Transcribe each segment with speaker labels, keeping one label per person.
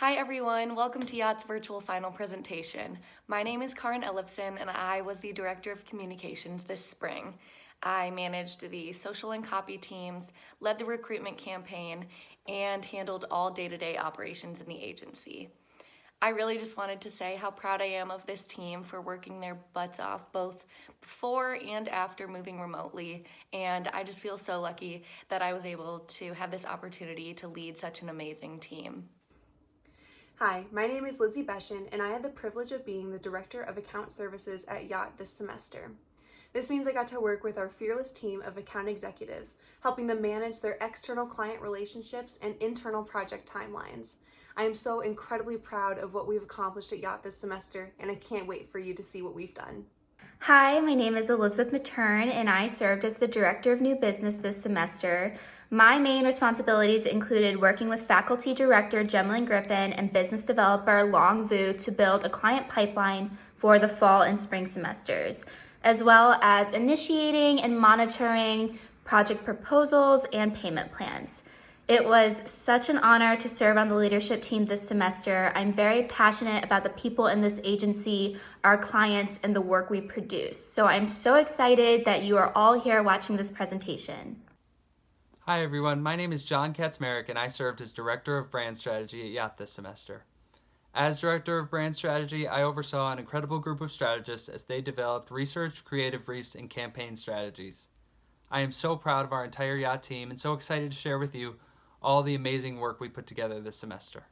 Speaker 1: Hi everyone, welcome to Yacht's virtual final presentation. My name is Karin Ellefson and I was the Director of Communications this spring. I managed the social and copy teams, led the recruitment campaign, and handled all day-to-day operations in the agency. I really just wanted to say how proud I am of this team for working their butts off both before and after moving remotely, and I just feel so lucky that I was able to have this opportunity to lead such an amazing team.
Speaker 2: Hi, my name is Lizzie Beshin, and I had the privilege of being the Director of Account Services at Yacht this semester. This means I got to work with our fearless team of account executives, helping them manage their external client relationships and internal project timelines. I am so incredibly proud of what we've accomplished at Yacht this semester, and I can't wait for you to see what we've done.
Speaker 3: Hi, my name is Elizabeth Matern, and I served as the Director of New Business this semester. My main responsibilities included working with Faculty Director Gemlyn Griffin and Business Developer Long Vu to build a client pipeline for the fall and spring semesters, as well as initiating and monitoring project proposals and payment plans. It was such an honor to serve on the leadership team this semester. I'm very passionate about the people in this agency, our clients, and the work we produce. So I'm so excited that you are all here watching this presentation.
Speaker 4: Hi everyone, my name is John Katzmarek and I served as Director of Brand Strategy at Yacht this semester. As Director of Brand Strategy, I oversaw an incredible group of strategists as they developed research, creative briefs, and campaign strategies. I am so proud of our entire Yacht team and so excited to share with you all the amazing work we put together this semester.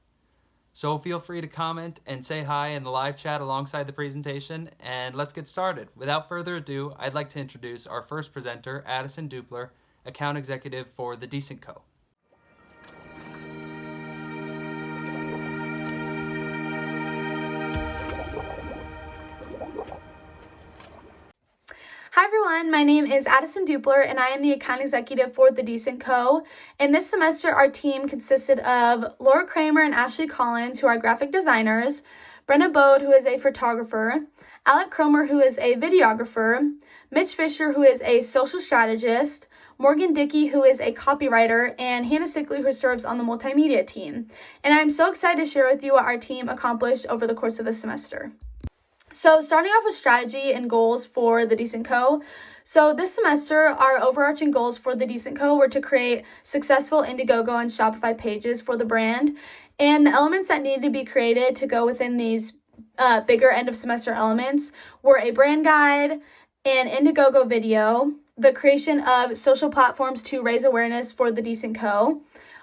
Speaker 4: So feel free to comment and say hi in the live chat alongside the presentation, and let's get started. Without further ado, I'd like to introduce our first presenter, Addison Dupler, Account Executive for The Decent Co.
Speaker 5: Hi everyone, my name is Addison Dupler and I am the account executive for The Decent Co. And this semester our team consisted of Laura Kramer and Ashley Collins, who are graphic designers, Brenna Bode, who is a photographer, Alec Cromer, who is a videographer, Mitch Fisher, who is a social strategist, Morgan Dickey, who is a copywriter, and Hannah Sickley, who serves on the multimedia team. And I'm so excited to share with you what our team accomplished over the course of this semester. So starting off with strategy and goals for The Decent Co. So this semester, our overarching goals for The Decent Co. were to create successful Indiegogo and Shopify pages for the brand. And the elements that needed to be created to go within these bigger end of semester elements were a brand guide, an Indiegogo video, the creation of social platforms to raise awareness for The Decent Co.,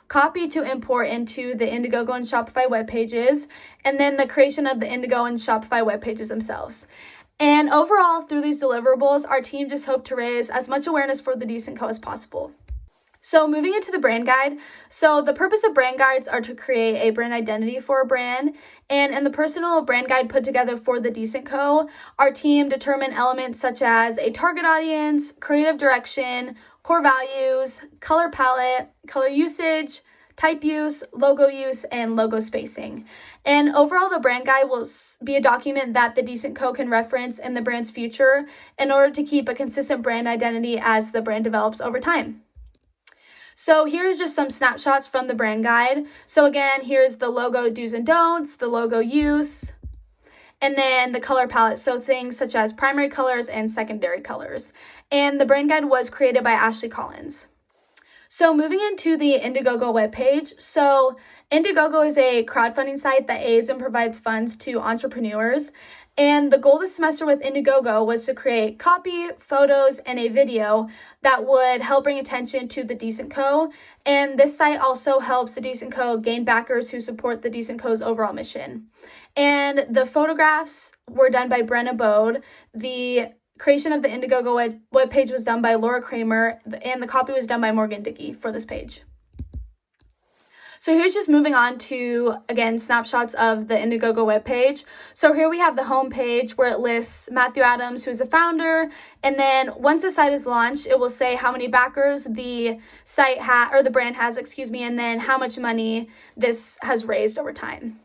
Speaker 5: copy to import into the Indiegogo and Shopify web pages, and then the creation of the Indigo and Shopify web pages themselves. And overall, through these deliverables, our team just hoped to raise as much awareness for The Decent Co. as possible. So moving into the brand guide, so the purpose of brand guides are to create a brand identity for a brand, and in the personal brand guide put together for The Decent Co., our team determined elements such as a target audience, creative direction, core values, color palette, color usage, type use, logo use, and logo spacing. And overall, the brand guide will be a document that The Decent Co. can reference in the brand's future in order to keep a consistent brand identity as the brand develops over time. So here's just some snapshots from the brand guide. So again, here's the logo do's and don'ts, the logo use, and then the color palette, so things such as primary colors and secondary colors. And the brand guide was created by Ashley Collins. So moving into the Indiegogo webpage. So Indiegogo is a crowdfunding site that aids and provides funds to entrepreneurs. And the goal this semester with Indiegogo was to create copy, photos, and a video that would help bring attention to The Decent Co. And this site also helps The Decent Co. gain backers who support The Decent Co.'s overall mission. And the photographs were done by Brenna Bode. The creation of the Indiegogo webpage was done by Laura Kramer, and the copy was done by Morgan Dickey for this page. So here's just moving on to, again, snapshots of the Indiegogo webpage. So here we have the home page where it lists Matthew Adams, who's the founder, and then once the site is launched, it will say how many backers the site or the brand has, and then how much money this has raised over time.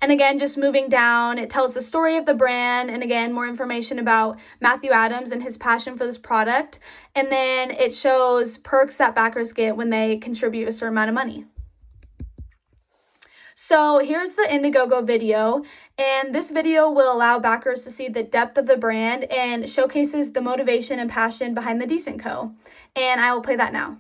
Speaker 5: And again, just moving down, it tells the story of the brand, and again, more information about Matthew Adams and his passion for this product. And then it shows perks that backers get when they contribute a certain amount of money. So here's the Indiegogo video, and this video will allow backers to see the depth of the brand and showcases the motivation and passion behind the Decent Co. And I will play that now.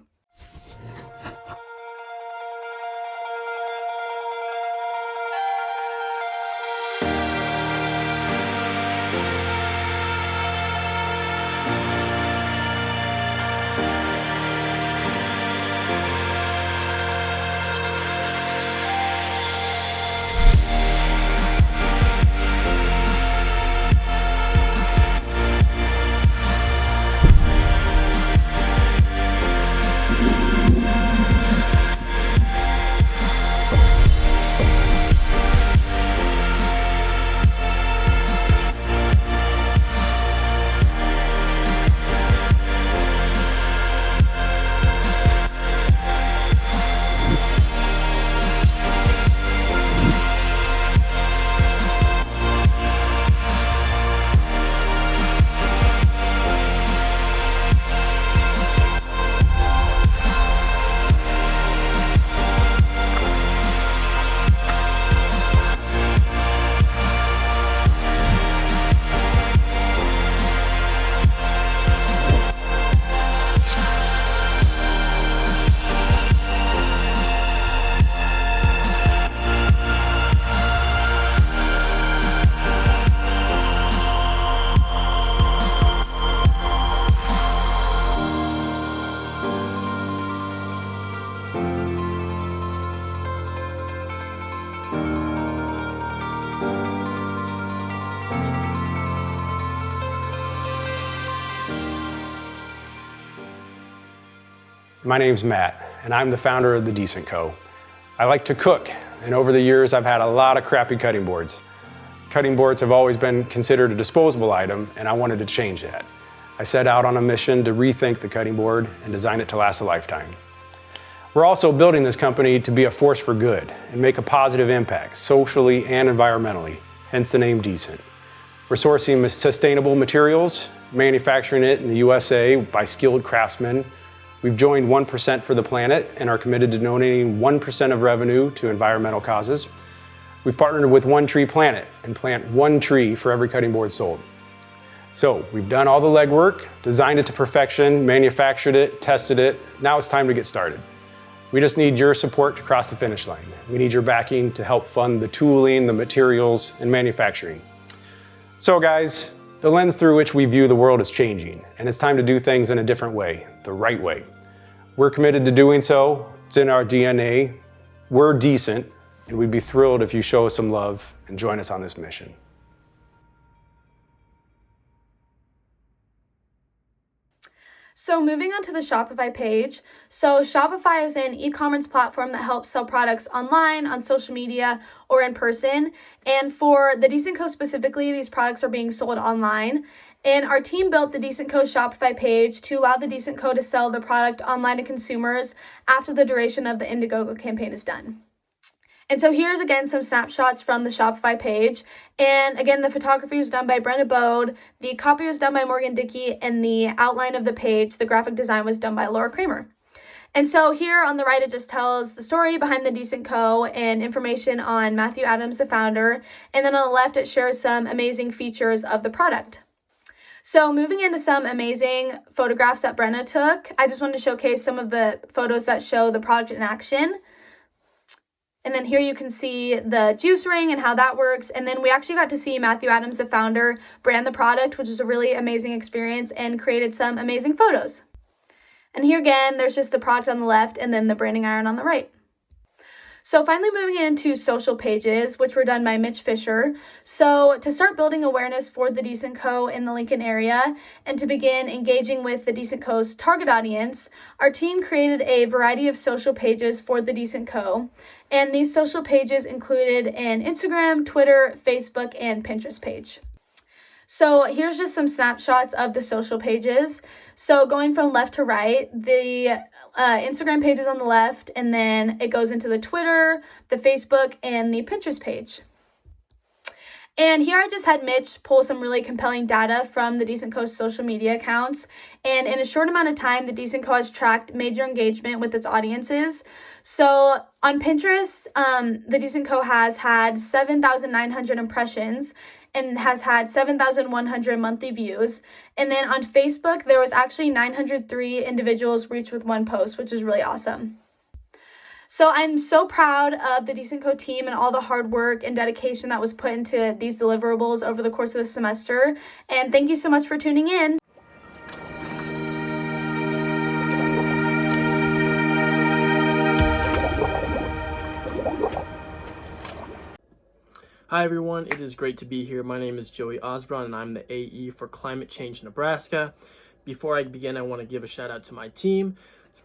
Speaker 6: My name's Matt, and I'm the founder of the Decent Co. I like to cook, and over the years I've had a lot of crappy cutting boards. Cutting boards have always been considered a disposable item, and I wanted to change that. I set out on a mission to rethink the cutting board and design it to last a lifetime. We're also building this company to be a force for good and make a positive impact socially and environmentally, hence the name Decent. We're sourcing sustainable materials, manufacturing it in the USA by skilled craftsmen. We've joined 1% for the planet and are committed to donating 1% of revenue to environmental causes. We've partnered with One Tree Planet and plant 1 tree for every cutting board sold. So we've done all the legwork, designed it to perfection, manufactured it, tested it. Now it's time to get started. We just need your support to cross the finish line. We need your backing to help fund the tooling, the materials, and manufacturing. So guys, the lens through which we view the world is changing, and it's time to do things in a different way, the right way. We're committed to doing so. It's in our DNA. We're decent, and we'd be thrilled if you show us some love and join us on this mission.
Speaker 5: So moving on to the Shopify page. So Shopify is an e-commerce platform that helps sell products online, on social media, or in person. And for the Decent Co specifically, these products are being sold online. And our team built the Decent Co Shopify page to allow the Decent Co to sell the product online to consumers after the duration of the Indiegogo campaign is done. And so here's again some snapshots from the Shopify page. And again, the photography was done by Brenna Bode, the copy was done by Morgan Dickey, and the outline of the page, the graphic design, was done by Laura Kramer. And so here on the right, it just tells the story behind the Decent Co and information on Matthew Adams, the founder. And then on the left, it shares some amazing features of the product. So moving into some amazing photographs that Brenna took, I just wanted to showcase some of the photos that show the product in action. And then here you can see the juice ring and how that works. And then we actually got to see Matthew Adams, the founder, brand the product, which was a really amazing experience and created some amazing photos. And here again, there's just the product on the left and then the branding iron on the right. So finally moving into social pages, which were done by Mitch Fisher. So to start building awareness for the Decent Co in the Lincoln area and to begin engaging with the Decent Co's target audience, our team created a variety of social pages for the Decent Co. And these social pages included an Instagram, Twitter, Facebook, and Pinterest page. So here's just some snapshots of the social pages. So going from left to right, the Instagram page is on the left, and then it goes into the Twitter, the Facebook, and the Pinterest page. And here I just had Mitch pull some really compelling data from the Decent Co social media accounts. And in a short amount of time, the Decent Co has tracked major engagement with its audiences. So on Pinterest, the Decent Co has had 7,900 impressions and has had 7,100 monthly views. And then on Facebook, there was actually 903 individuals reached with one post, which is really awesome. So I'm so proud of the Decent Co team and all the hard work and dedication that was put into these deliverables over the course of the semester. And thank you so much for tuning in.
Speaker 7: Hi everyone, it is great to be here. My name is Joey Osborne and I'm the AE for Climate Change Nebraska. Before I begin, I want to give a shout out to my team.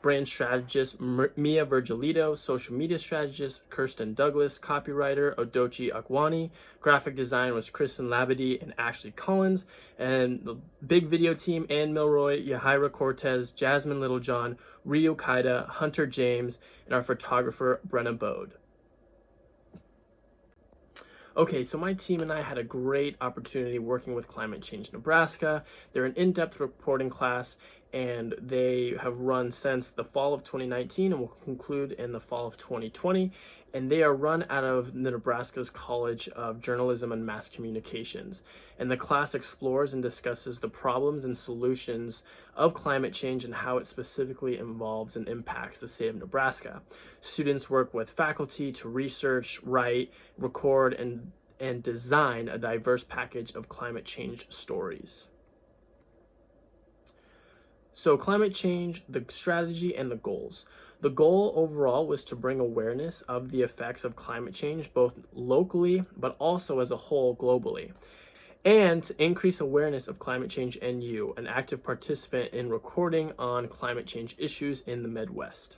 Speaker 7: Brand strategist Mia Virgilito, social media strategist Kirsten Douglas, copywriter Odochi Akwani, graphic design was Kristen Labadie and Ashley Collins, and the big video team Ann Milroy, Yahira Cortez, Jasmine Littlejohn, Rio Kaida, Hunter James, and our photographer Brenna Bode. Okay, so my team and I had a great opportunity working with Climate Change Nebraska. They're an in-depth reporting class, and they have run since the fall of 2019 and will conclude in the fall of 2020. And they are run out of the Nebraska's College of Journalism and Mass Communications. And the class explores and discusses the problems and solutions of climate change and how it specifically involves and impacts the state of Nebraska. Students work with faculty to research, write, record, and design a diverse package of climate change stories. So climate change, the strategy, and the goals. The goal overall was to bring awareness of the effects of climate change, both locally, but also as a whole globally, and to increase awareness of Climate Change and You, an active participant in recording on climate change issues in the Midwest.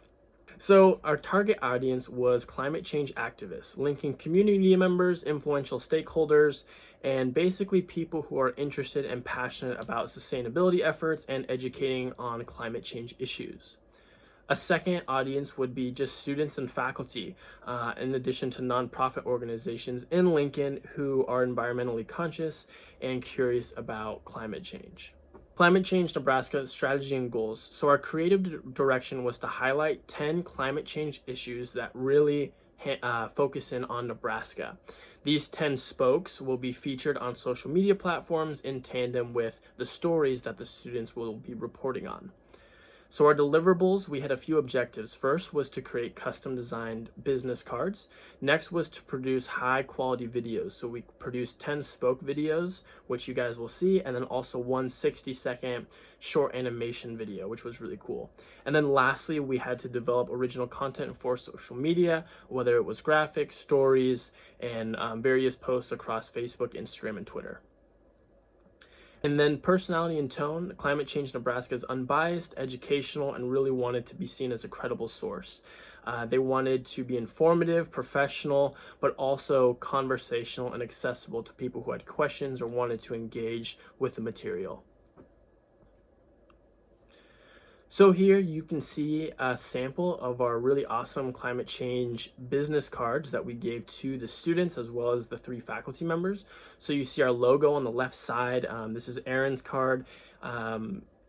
Speaker 7: So our target audience was climate change activists, linking community members, influential stakeholders, and basically people who are interested and passionate about sustainability efforts and educating on climate change issues. A second audience would be just students and faculty, in addition to nonprofit organizations in Lincoln who are environmentally conscious and curious about climate change. Climate Change Nebraska strategy and goals. So our creative direction was to highlight 10 climate change issues that really focus in on Nebraska. These 10 spokes will be featured on social media platforms in tandem with the stories that the students will be reporting on. So our deliverables, we had a few objectives. First was to create custom designed business cards. Next was to produce high quality videos. So we produced 10 spoke videos, which you guys will see, and then also one 60-second short animation video, which was really cool. And then lastly, we had to develop original content for social media, whether it was graphics, stories, and various posts across Facebook, Instagram, and Twitter. And then personality and tone, Climate Change Nebraska is unbiased, educational, and really wanted to be seen as a credible source. They wanted to be informative, professional, but also conversational and accessible to people who had questions or wanted to engage with the material. So here you can see a sample of our really awesome climate change business cards that we gave to the students as well as the 3 faculty members. So you see our logo on the left side. This is Aaron's card.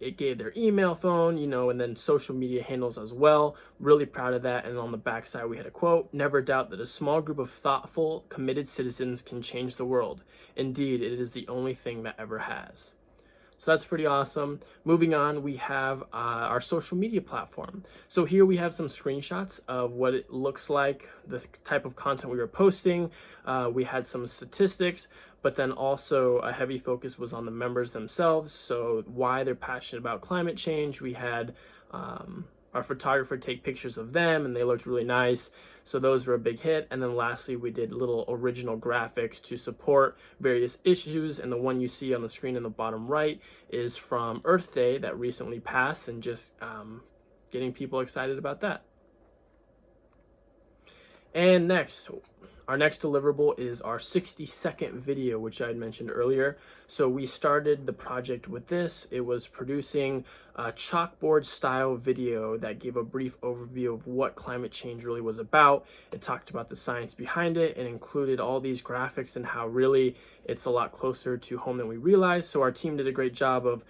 Speaker 7: It gave their email, phone, and then social media handles as well. Really proud of that. And on the back side, we had a quote: "Never doubt that a small group of thoughtful, committed citizens can change the world. Indeed, it is the only thing that ever has." So that's pretty awesome. Moving on, we have our social media platform. So here we have some screenshots of what it looks like, the type of content we were posting. We had some statistics, but then also a heavy focus was on the members themselves. So why they're passionate about climate change. We had our photographer take pictures of them and they looked really nice. So those were a big hit. And then lastly, we did little original graphics to support various issues. And the one you see on the screen in the bottom right is from Earth Day that recently passed, and just getting people excited about that. And next, Our next deliverable is our 60-second video, which I had mentioned earlier. So we started the project with this. It was producing a chalkboard style video that gave a brief overview of what climate change really was about. It talked about the science behind it and included all these graphics and how really it's a lot closer to home than we realized. So our team did a great job of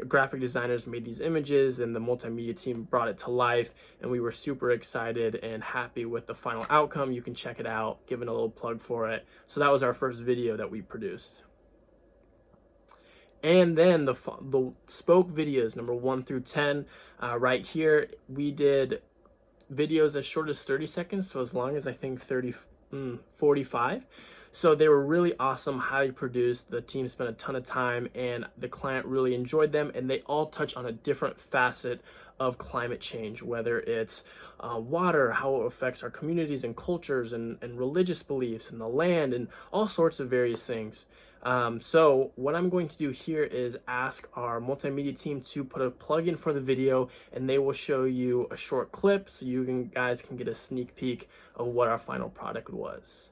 Speaker 7: graphic designers made these images and the multimedia team brought it to life, and we were super excited and happy with the final outcome. You can check it out, giving a little plug for it. So that was our first video that we produced. And then the spoke videos, number 1 through 10, right here, we did videos as short as 30 seconds, so as long as I think 45. So they were really awesome, highly produced. The team spent a ton of time and the client really enjoyed them, and they all touch on a different facet of climate change, whether it's water, how it affects our communities and cultures and religious beliefs and the land and all sorts of various things. So what I'm going to do here is ask our multimedia team to put a plug in for the video, and they will show you a short clip so you guys can get a sneak peek of what our final product was.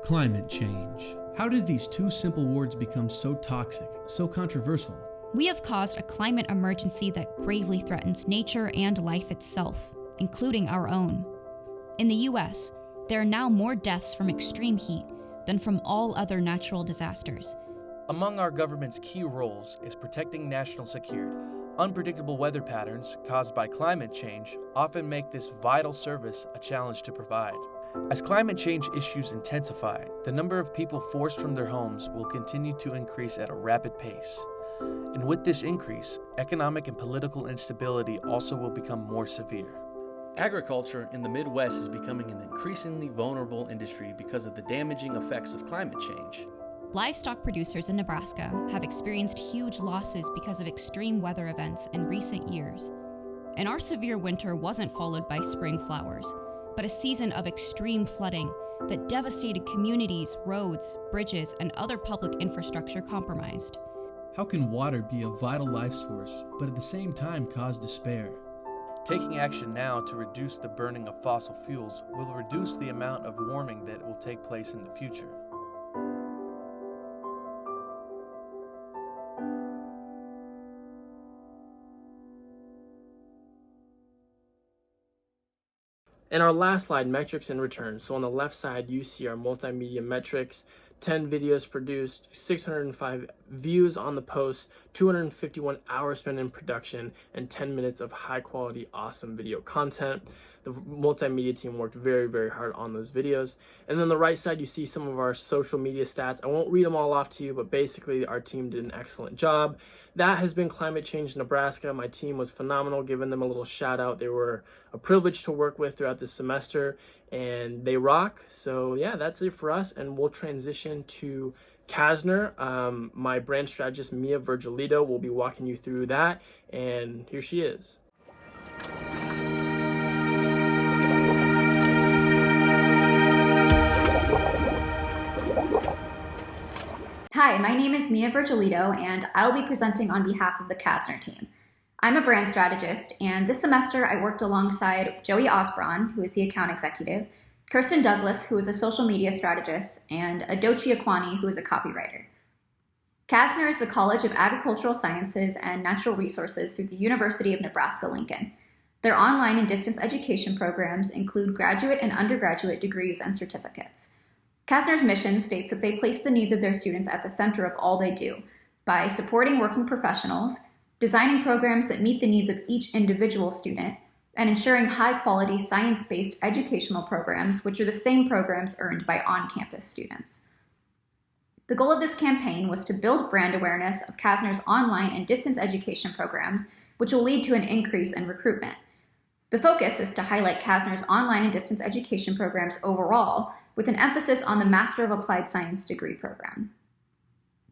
Speaker 8: Climate change. How did these two simple words become so toxic, so controversial?
Speaker 9: We have caused a climate emergency that gravely threatens nature and life itself, including our own. In the US, there are now more deaths from extreme heat than from all other natural disasters.
Speaker 10: Among our government's key roles is protecting national security. Unpredictable weather patterns caused by climate change often make this vital service a challenge to provide. As climate change issues intensify, the number of people forced from their homes will continue to increase at a rapid pace. And with this increase, economic and political instability also will become more severe.
Speaker 11: Agriculture in the Midwest is becoming an increasingly vulnerable industry because of the damaging effects of climate change.
Speaker 9: Livestock producers in Nebraska have experienced huge losses because of extreme weather events in recent years. And our severe winter wasn't followed by spring flowers, but a season of extreme flooding that devastated communities, roads, bridges, and other public infrastructure compromised.
Speaker 8: How can water be a vital life source, but at the same time cause despair?
Speaker 10: Taking action now to reduce the burning of fossil fuels will reduce the amount of warming that will take place in the future.
Speaker 7: And our last slide, metrics and returns. So on the left side, you see our multimedia metrics, 10 videos produced, 605 views on the post, 251 hours spent in production, and 10 minutes of high quality, awesome video content. The multimedia team worked very, very hard on those videos. And then on the right side, you see some of our social media stats. I won't read them all off to you, but basically our team did an excellent job. That has been Climate Change Nebraska. My team was phenomenal, giving them a little shout out. They were a privilege to work with throughout the semester, and they rock. So yeah, that's it for us, and we'll transition to Kastner. My brand strategist, Mia Virgilito, will be walking you through that, and here she is.
Speaker 3: Hi, my name is Mia Virgilito, and I'll be presenting on behalf of the Kastner team. I'm a brand strategist, and this semester I worked alongside Joey Osborne, who is the account executive, Kirsten Douglas, who is a social media strategist, and Adochi Akwani, who is a copywriter. Kastner is the College of Agricultural Sciences and Natural Resources through the University of Nebraska-Lincoln. Their online and distance education programs include graduate and undergraduate degrees and certificates. Kastner's mission states that they place the needs of their students at the center of all they do by supporting working professionals, designing programs that meet the needs of each individual student, and ensuring high-quality science-based educational programs, which are the same programs earned by on-campus students. The goal of this campaign was to build brand awareness of Kastner's online and distance education programs, which will lead to an increase in recruitment. The focus is to highlight Kastner's online and distance education programs overall, with an emphasis on the Master of Applied Science degree program.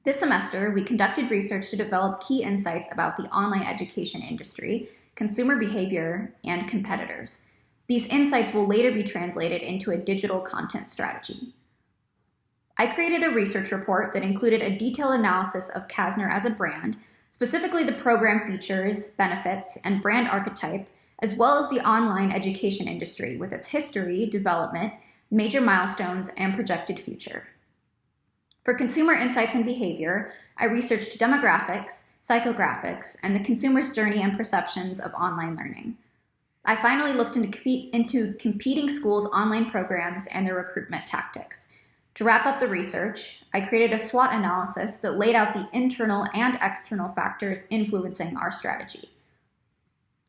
Speaker 3: This semester, we conducted research to develop key insights about the online education industry, consumer behavior, and competitors. These insights will later be translated into a digital content strategy. I created a research report that included a detailed analysis of Kastner as a brand, specifically the program features, benefits, and brand archetype, as well as the online education industry with its history, development, major milestones, and projected future. For consumer insights and behavior, I researched demographics, psychographics, and the consumer's journey and perceptions of online learning. I finally looked into competing schools' online programs and their recruitment tactics. To wrap up the research, I created a SWOT analysis that laid out the internal and external factors influencing our strategy.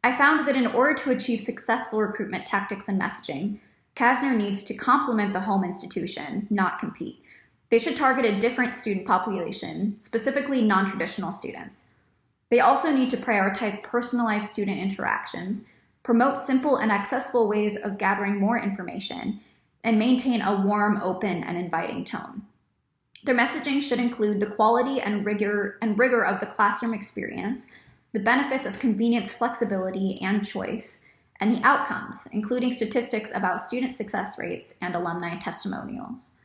Speaker 3: I found that in order to achieve successful recruitment tactics and messaging, Kastner needs to complement the home institution, not compete. They should target a different student population, specifically non-traditional students. They also need to prioritize personalized student interactions, promote simple and accessible ways of gathering more information, and maintain a warm, open, and inviting tone. Their messaging should include the quality and rigor of the classroom experience, the benefits of convenience, flexibility, and choice, and the outcomes, including statistics about student success rates and alumni testimonials.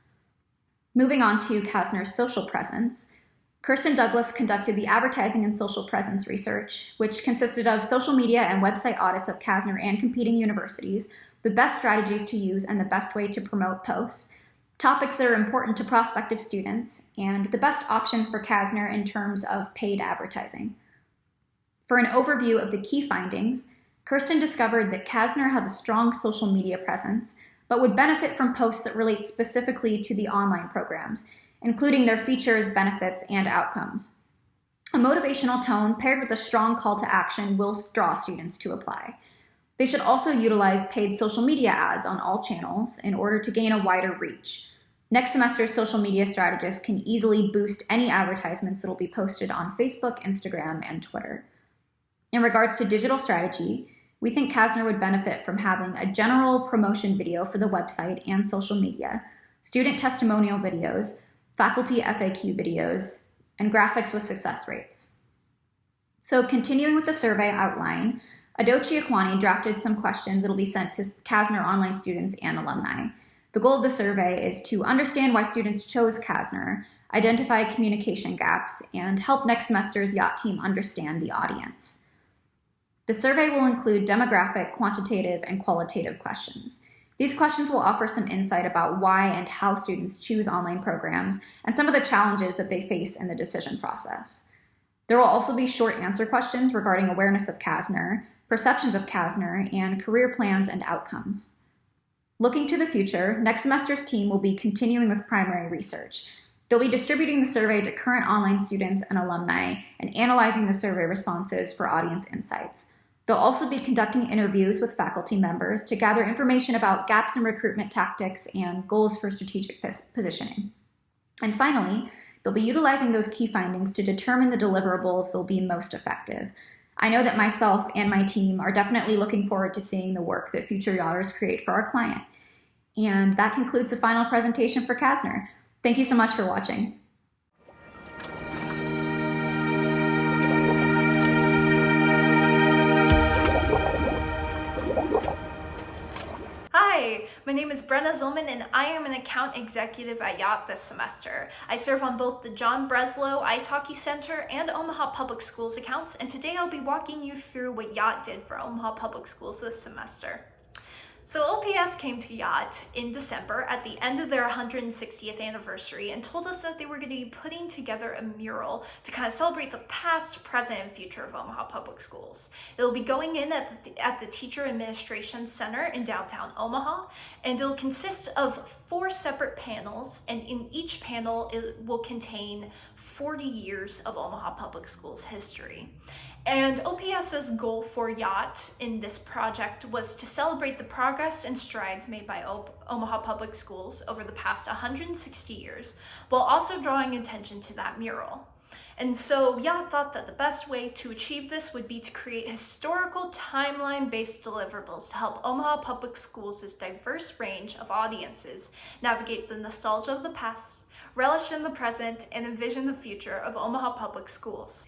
Speaker 3: Moving on to Kastner's social presence, Kirsten Douglas conducted the advertising and social presence research, which consisted of social media and website audits of Kastner and competing universities, the best strategies to use and the best way to promote posts, topics that are important to prospective students, and the best options for Kastner in terms of paid advertising. For an overview of the key findings, Kirsten discovered that Kastner has a strong social media presence, but would benefit from posts that relate specifically to the online programs, including their features, benefits, and outcomes. A motivational tone paired with a strong call to action will draw students to apply. They should also utilize paid social media ads on all channels in order to gain a wider reach. Next semester's social media strategists can easily boost any advertisements that will be posted on Facebook, Instagram, and Twitter. In regards to digital strategy, we think Kastner would benefit from having a general promotion video for the website and social media, student testimonial videos, faculty FAQ videos, and graphics with success rates. So continuing with the survey outline, Adochi Akwani drafted some questions that will be sent to Kastner online students and alumni. The goal of the survey is to understand why students chose Kastner, identify communication gaps, and help next semester's yacht team understand the audience. The survey will include demographic, quantitative, and qualitative questions. These questions will offer some insight about why and how students choose online programs and some of the challenges that they face in the decision process. There will also be short answer questions regarding awareness of Kastner, perceptions of Kastner, and career plans and outcomes. Looking to the future, next semester's team will be continuing with primary research. They'll be distributing the survey to current online students and alumni and analyzing the survey responses for audience insights. They'll also be conducting interviews with faculty members to gather information about gaps in recruitment tactics and goals for strategic positioning. And finally, they'll be utilizing those key findings to determine the deliverables that will be most effective. I know that myself and my team are definitely looking forward to seeing the work that future yachters create for our client. And that concludes the final presentation for Kastner. Thank you so much for watching.
Speaker 12: Hi, my name is Brenna Zolman and I am an account executive at Yacht this semester. I serve on both the John Breslow Ice Hockey Center and Omaha Public Schools accounts, and today I'll be walking you through what Yacht did for Omaha Public Schools this semester. So OPS came to Yacht in December at the end of their 160th anniversary and told us that they were going to be putting together a mural to kind of celebrate the past, present, and future of Omaha Public Schools. It'll be going in at the Teacher Administration Center in downtown Omaha, and it'll consist of 4 separate panels, and in each panel it will contain 40 years of Omaha Public Schools history. And OPS's goal for Yacht in this project was to celebrate the progress and strides made by Omaha Public Schools over the past 160 years, while also drawing attention to that mural. And so Yacht thought that the best way to achieve this would be to create historical timeline-based deliverables to help Omaha Public Schools' diverse range of audiences navigate the nostalgia of the past, relish in the present, and envision the future of Omaha Public Schools.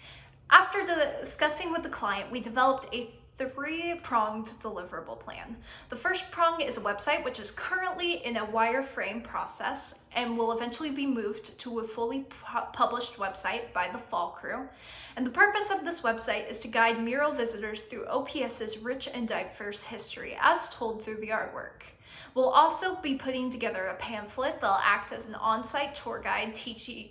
Speaker 12: After discussing with the client, we developed a three-pronged deliverable plan. The first prong is a website which is currently in a wireframe process and will eventually be moved to a fully published website by the fall crew. And the purpose of this website is to guide mural visitors through OPS's rich and diverse history as told through the artwork. We'll also be putting together a pamphlet that'll act as an on-site tour guide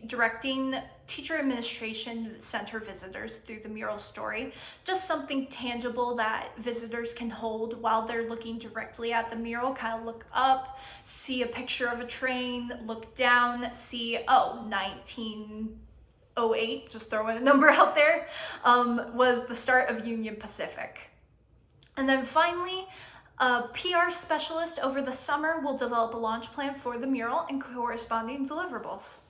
Speaker 12: directing teacher administration center visitors through the mural story. Just something tangible that visitors can hold while they're looking directly at the mural. Kind of look up, see a picture of a train, look down, see, 1908, just throwing a number out there, was the start of Union Pacific. And then finally, a PR specialist over the summer will develop a launch plan for the mural and corresponding deliverables.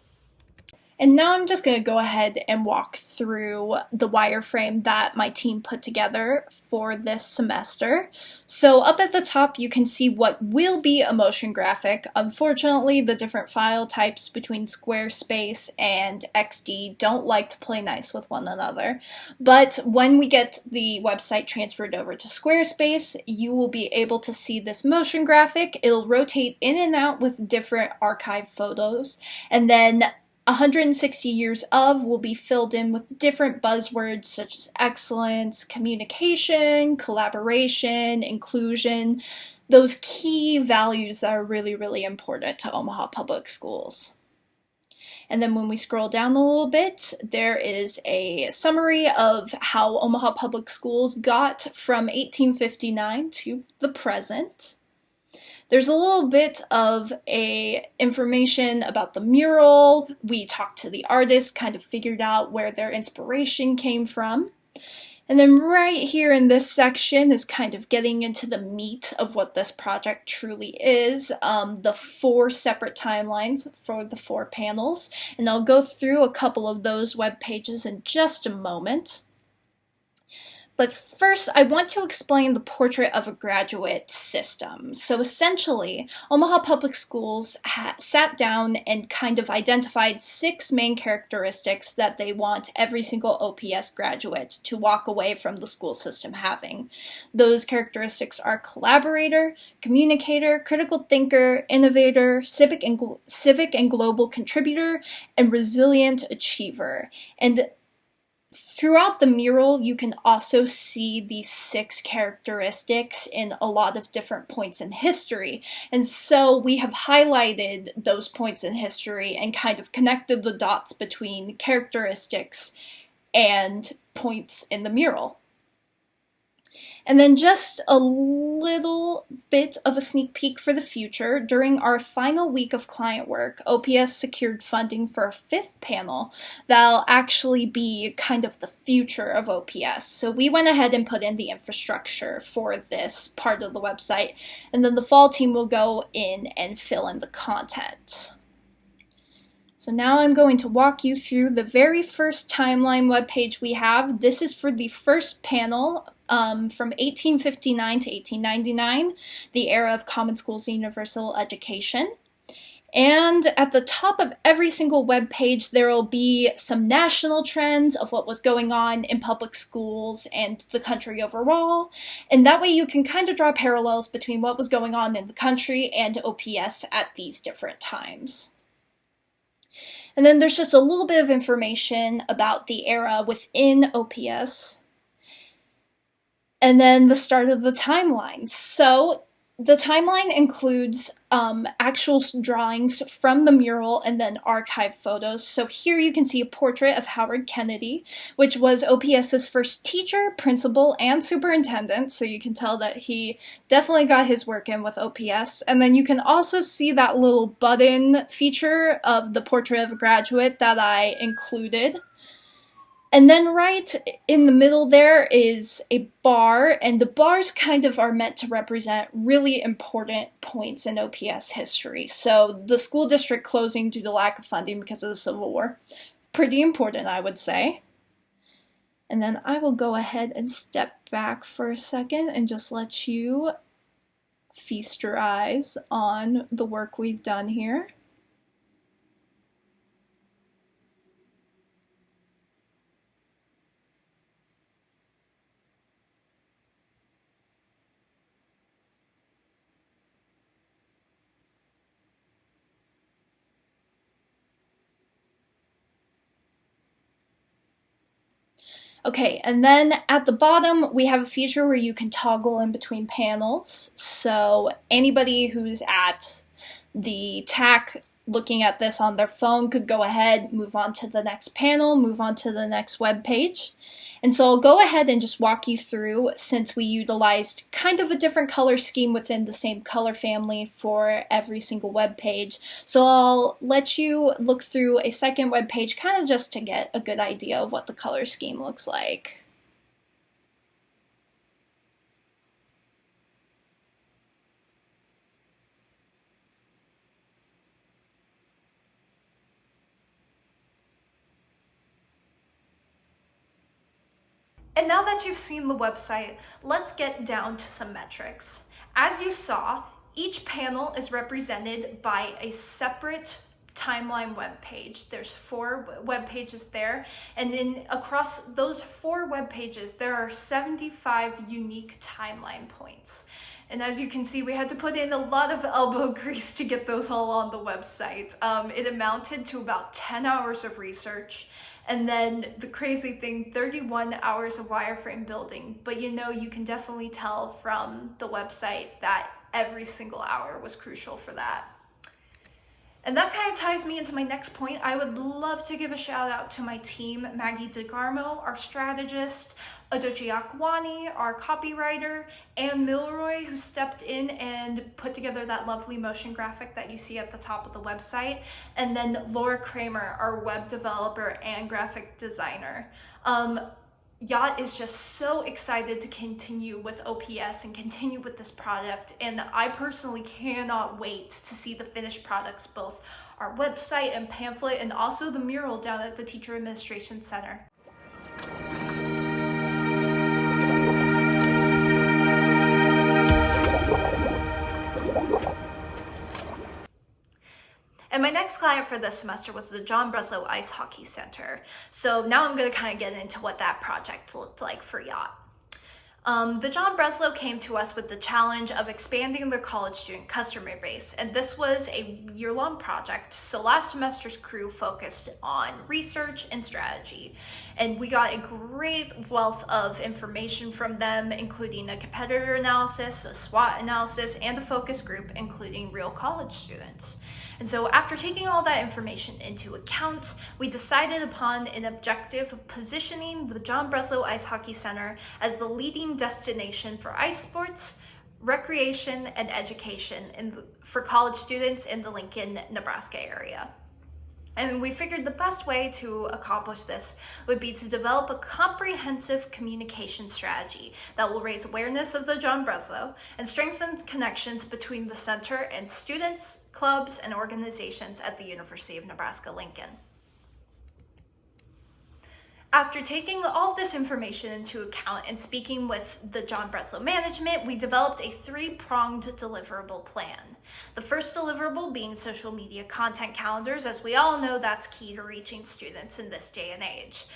Speaker 5: And now I'm just going to go ahead and walk through the wireframe that my team put together for this semester. So up at the top, you can see what will be a motion graphic. Unfortunately, the different file types between Squarespace and XD don't like to play nice with one another. But when we get the website transferred over to Squarespace, you will be able to see this motion graphic. It'll rotate in and out with different archive photos, and then 160 years of will be filled in with different buzzwords such as excellence, communication, collaboration, inclusion, those key values that are really, really important to Omaha Public Schools. And then when we scroll down a little bit, there is a summary of how Omaha Public Schools got from 1859 to the present. There's a little bit of information about the mural. We talked to the artists, kind of figured out where their inspiration came from. And then right here in this section is kind of getting into the meat of what this project truly is, the 4 separate timelines for the 4 panels. And I'll go through a couple of those web pages in just a moment. But first, I want to explain the portrait of a graduate system. So essentially, Omaha Public Schools sat down and kind of identified 6 main characteristics that they want every single OPS graduate to walk away from the school system having. Those characteristics are collaborator, communicator, critical thinker, innovator, civic and global contributor, and resilient achiever. And throughout the mural, you can also see these 6 characteristics in a lot of different points in history. And so we have highlighted those points in history and kind of connected the dots between characteristics and points in the mural. And then just a little bit of a sneak peek for the future. During our final week of client work, OPS secured funding for a 5th panel that'll actually be kind of the future of OPS. So we went ahead and put in the infrastructure for this part of the website, and then the fall team will go in and fill in the content. So now I'm going to walk you through the very first timeline webpage we have. This is for the first panel from 1859 to 1899, the era of common schools and universal education. And at the top of every single web page, there will be some national trends of what was going on in public schools and the country overall. And that way you can kind of draw parallels between what was going on in the country and OPS at these different times. And then there's just a little bit of information about the era within OPS. And then the start of the timeline. So the timeline includes actual drawings from the mural and then archive photos. So here you can see a portrait of Howard Kennedy, which was OPS's first teacher, principal, and superintendent. So you can tell that he definitely got his work in with OPS. And then you can also see that little button feature of the portrait of a graduate that I included. And then right in the middle there is a bar, and the bars kind of are meant to represent really important points in OPS history. So the school district closing due to lack of funding because of the Civil War, pretty important, I would say. And then I will go ahead and step back for a second and just let you feast your eyes on the work we've done here.
Speaker 13: Okay, and then at the bottom, we have a feature where you can toggle in between panels. So anybody who's at the TAC looking at this on their phone could go ahead, move on to the next panel, move on to the next web page. And so I'll go ahead and just walk you through, since we utilized kind of a different color scheme within the same color family for every single web page. So I'll let you look through a second web page kind of just to get a good idea of what the color scheme looks like.
Speaker 12: And now that you've seen the website, let's get down to some metrics. As you saw, each panel is represented by a separate timeline web page. There's 4 web pages there, and then across those 4 web pages, there are 75 unique timeline points. And as you can see, we had to put in a lot of elbow grease to get those all on the website. It amounted to about 10 hours of research. And then the crazy thing, 31 hours of wireframe building. But you know, you can definitely tell from the website that every single hour was crucial for that. And that kind of ties me into my next point. I would love to give a shout out to my team, Maggie DeGarmo, our strategist, Adochi Akwani, our copywriter, and Milroy, who stepped in and put together that lovely motion graphic that you see at the top of the website, and then Laura Kramer, our web developer and graphic designer. Yacht is just so excited to continue with OPS and continue with this product, and I personally cannot wait to see the finished products, both our website and pamphlet, and also the mural down at the Teacher Administration Center. And my next client for this semester was the John Breslow Ice Hockey Center. So now I'm going to kind of get into what that project looked like for Yacht. The John Breslow came to us with the challenge of expanding their college student customer base, and this was a year-long project. So last semester's crew focused on research and strategy, and we got a great wealth of information from them, including a competitor analysis, a SWOT analysis, and a focus group, including real college students. And so after taking all that information into account, we decided upon an objective of positioning the John Breslow Ice Hockey Center as the leading destination for ice sports, recreation, and education for college students in the Lincoln, Nebraska area. And we figured the best way to accomplish this would be to develop a comprehensive communication strategy that will raise awareness of the John Breslow and strengthen connections between the center and students, clubs, and organizations at the University of Nebraska-Lincoln. After taking all this information into account and speaking with the John Breslow management, we developed a 3-pronged deliverable plan. The first deliverable being social media content calendars. As we all know, that's key to reaching students in this day and age.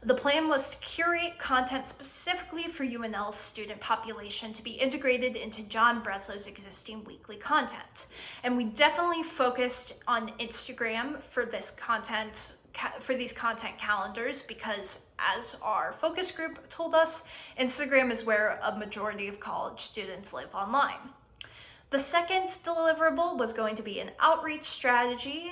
Speaker 12: The plan was to curate content specifically for UNL's student population to be integrated into John Breslow's existing weekly content. And we definitely focused on Instagram for this content, for these content calendars, because as our focus group told us, Instagram is where a majority of college students live online. The second deliverable was going to be an outreach strategy,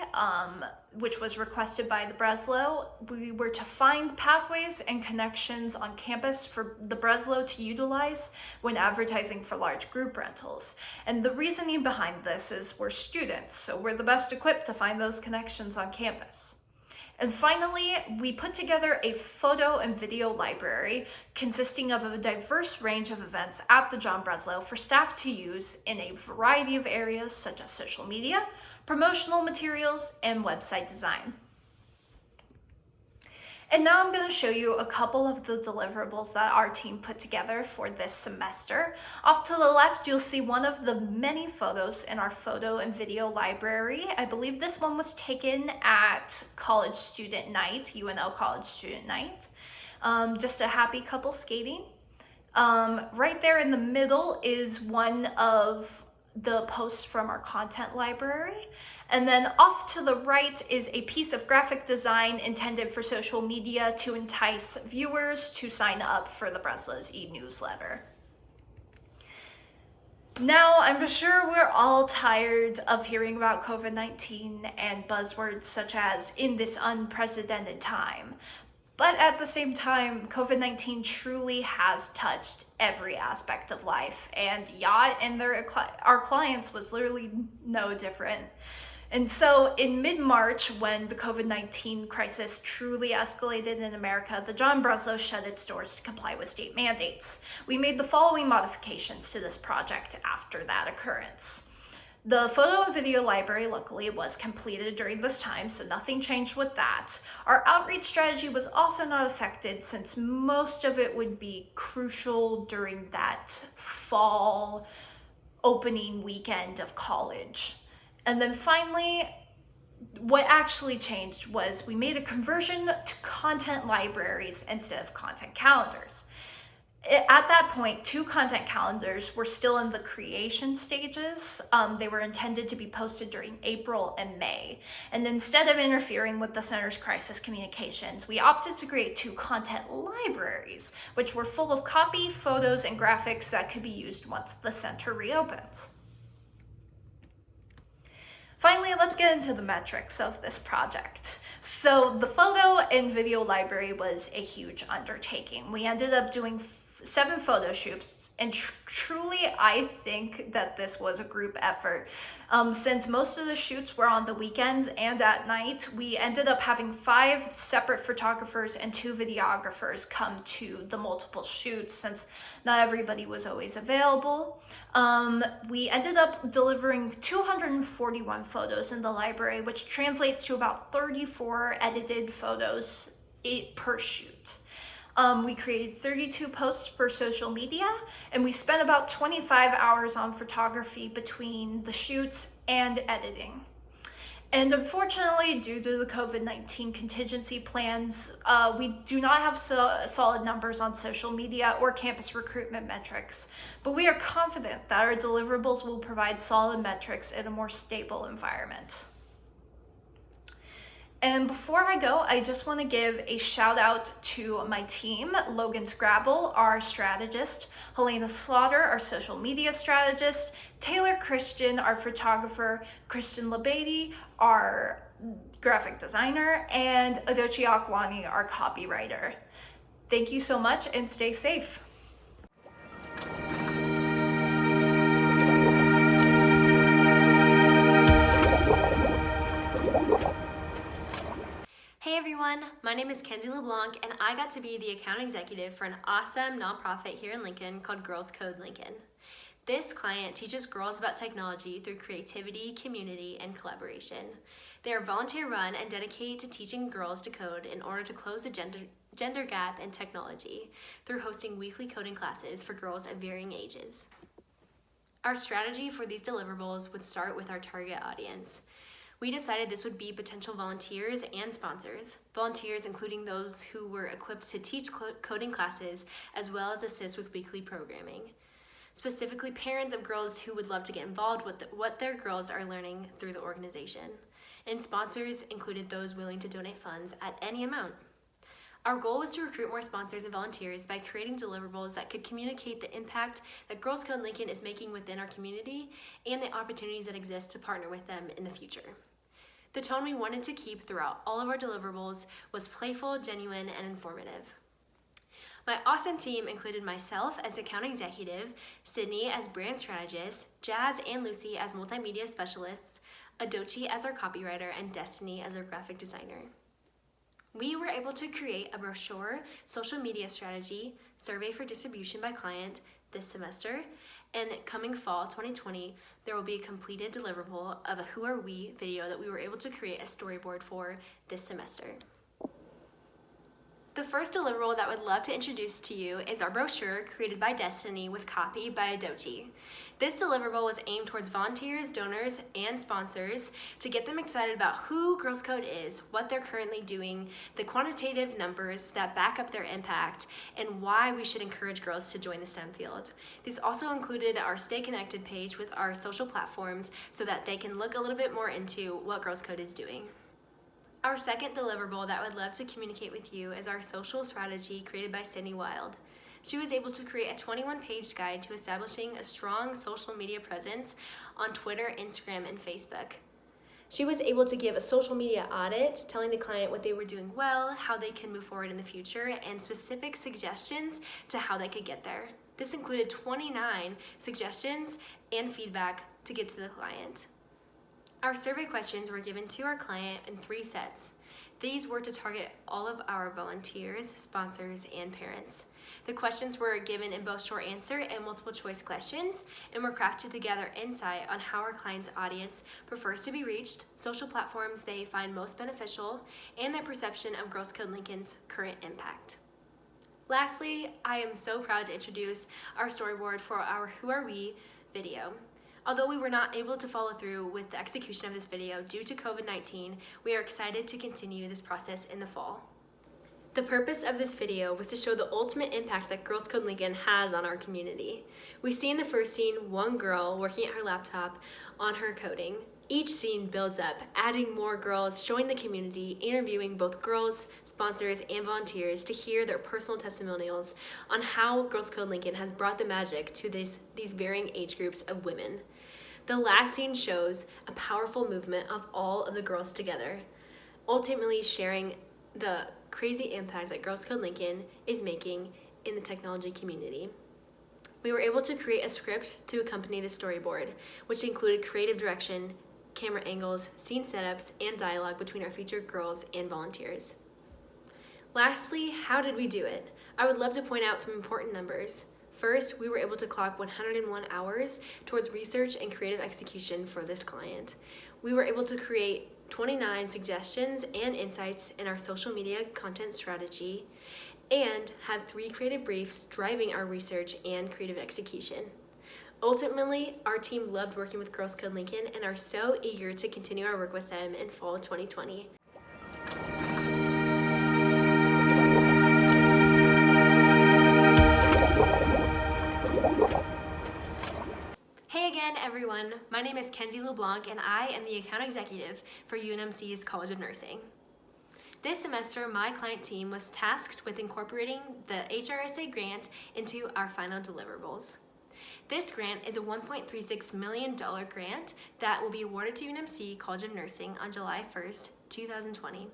Speaker 12: which was requested by the Breslow. We were to find pathways and connections on campus for the Breslow to utilize when advertising for large group rentals. And the reasoning behind this is we're students, so we're the best equipped to find those connections on campus. And finally, we put together a photo and video library consisting of a diverse range of events at the John Breslow for staff to use in a variety of areas such as social media, promotional materials, and website design. And now I'm going to show you a couple of the deliverables that our team put together for this semester. Off to the left, you'll see one of the many photos in our photo and video library. I believe this one was taken at College Student Night, UNL College Student Night. Just a happy couple skating. Right there in the middle is one of the posts from our content library. And then off to the right is a piece of graphic design intended for social media to entice viewers to sign up for the Breslow's e-newsletter. Now, I'm sure we're all tired of hearing about COVID-19 and buzzwords such as "in this unprecedented time." But at the same time, COVID-19 truly has touched every aspect of life, and Yacht and our clients was literally no different. And so in mid-March, when the COVID-19 crisis truly escalated in America, the John Breslow shut its doors to comply with state mandates. We made the following modifications to this project after that occurrence. The photo and video library, luckily, was completed during this time, so nothing changed with that. Our outreach strategy was also not affected, since most of it would be crucial during that fall opening weekend of college. And then finally, what actually changed was we made a conversion to content libraries instead of content calendars. At that point, 2 content calendars were still in the creation stages. They were intended to be posted during April and May. And instead of interfering with the center's crisis communications, we opted to create 2 content libraries, which were full of copy, photos, and graphics that could be used once the center reopens. Finally, let's get into the metrics of this project. So the photo and video library was a huge undertaking. We ended up doing 7 photo shoots, and truly I think that this was a group effort. Since most of the shoots were on the weekends and at night, we ended up having 5 separate photographers and 2 videographers come to the multiple shoots, since not everybody was always available. We ended up delivering 241 photos in the library, which translates to about 34 edited photos per shoot. We created 32 posts for social media, and we spent about 25 hours on photography between the shoots and editing. And unfortunately, due to the COVID-19 contingency plans, we do not have solid numbers on social media or campus recruitment metrics, but we are confident that our deliverables will provide solid metrics in a more stable environment. And before I go, I just want to give a shout out to my team: Logan Scrabble, our strategist; Helena Slaughter, our social media strategist; Taylor Christian, our photographer; Kristen Labady, our graphic designer; and Adochi Akwani, our copywriter. Thank you so much, and stay safe.
Speaker 14: Hey everyone, my name is Kenzie LeBlanc, and I got to be the account executive for an awesome nonprofit here in Lincoln called Girls Code Lincoln. This client teaches girls about technology through creativity, community, and collaboration. They are volunteer run and dedicated to teaching girls to code in order to close the gender gap in technology through hosting weekly coding classes for girls at varying ages. Our strategy for these deliverables would start with our target audience. We decided this would be potential volunteers and sponsors. Volunteers including those who were equipped to teach coding classes as well as assist with weekly programming. Specifically, parents of girls who would love to get involved with what their girls are learning through the organization. And sponsors included those willing to donate funds at any amount. Our goal was to recruit more sponsors and volunteers by creating deliverables that could communicate the impact that Girls Code Lincoln is making within our community and the opportunities that exist to partner with them in the future. The tone we wanted to keep throughout all of our deliverables was playful, genuine, and informative. My awesome team included myself as account executive, Sydney as brand strategist, Jazz and Lucy as multimedia specialists, Adochi as our copywriter, and Destiny as our graphic designer. We were able to create a brochure, social media strategy, survey for distribution by client this semester, and coming fall 2020, there will be a completed deliverable of a Who Are We video that we were able to create a storyboard for this semester. The first deliverable that I would love to introduce to you is our brochure created by Destiny with copy by Adochi. This deliverable was aimed towards volunteers, donors, and sponsors to get them excited about who Girls Code is, what they're currently doing, the quantitative numbers that back up their impact, and why we should encourage girls to join the STEM field. These also included our Stay Connected page with our social platforms so that they can look a little bit more into what Girls Code is doing. Our second deliverable that I would love to communicate with you is our social strategy created by Sydney Wild. She was able to create a 21-page guide to establishing a strong social media presence on Twitter, Instagram, and Facebook. She was able to give a social media audit, telling the client what they were doing well, how they can move forward in the future, and specific suggestions to how they could get there. This included 29 suggestions and feedback to give to the client. Our survey questions were given to our client in 3 sets. These were to target all of our volunteers, sponsors, and parents. The questions were given in both short answer and multiple choice questions and were crafted to gather insight on how our client's audience prefers to be reached, social platforms they find most beneficial, and their perception of Girls Code Lincoln's current impact. Lastly, I am so proud to introduce our storyboard for our Who Are We video. Although we were not able to follow through with the execution of this video due to COVID-19, we are excited to continue this process in the fall. The purpose of this video was to show the ultimate impact that Girls Code Lincoln has on our community. We see in the first scene one girl working at her laptop on her coding. Each scene builds up, adding more girls, showing the community, interviewing both girls, sponsors, and volunteers to hear their personal testimonials on how Girls Code Lincoln has brought the magic to these varying age groups of women. The last scene shows a powerful movement of all of the girls together, ultimately sharing the crazy impact that Girls Code Lincoln is making in the technology community. We were able to create a script to accompany the storyboard, which included creative direction, camera angles, scene setups, and dialogue between our featured girls and volunteers. Lastly, how did we do it? I would love to point out some important numbers. First, we were able to clock 101 hours towards research and creative execution for this client. We were able to create 29 suggestions and insights in our social media content strategy and have 3 creative briefs driving our research and creative execution. Ultimately, our team loved working with Girls Code Lincoln and are so eager to continue our work with them in fall 2020. Hey again, everyone. My name is Kenzie LeBlanc, and I am the account executive for UNMC's College of Nursing. This semester, my client team was tasked with incorporating the HRSA grant into our final deliverables. This grant is a $1.36 million grant that will be awarded to UNMC College of Nursing on July 1st, 2020.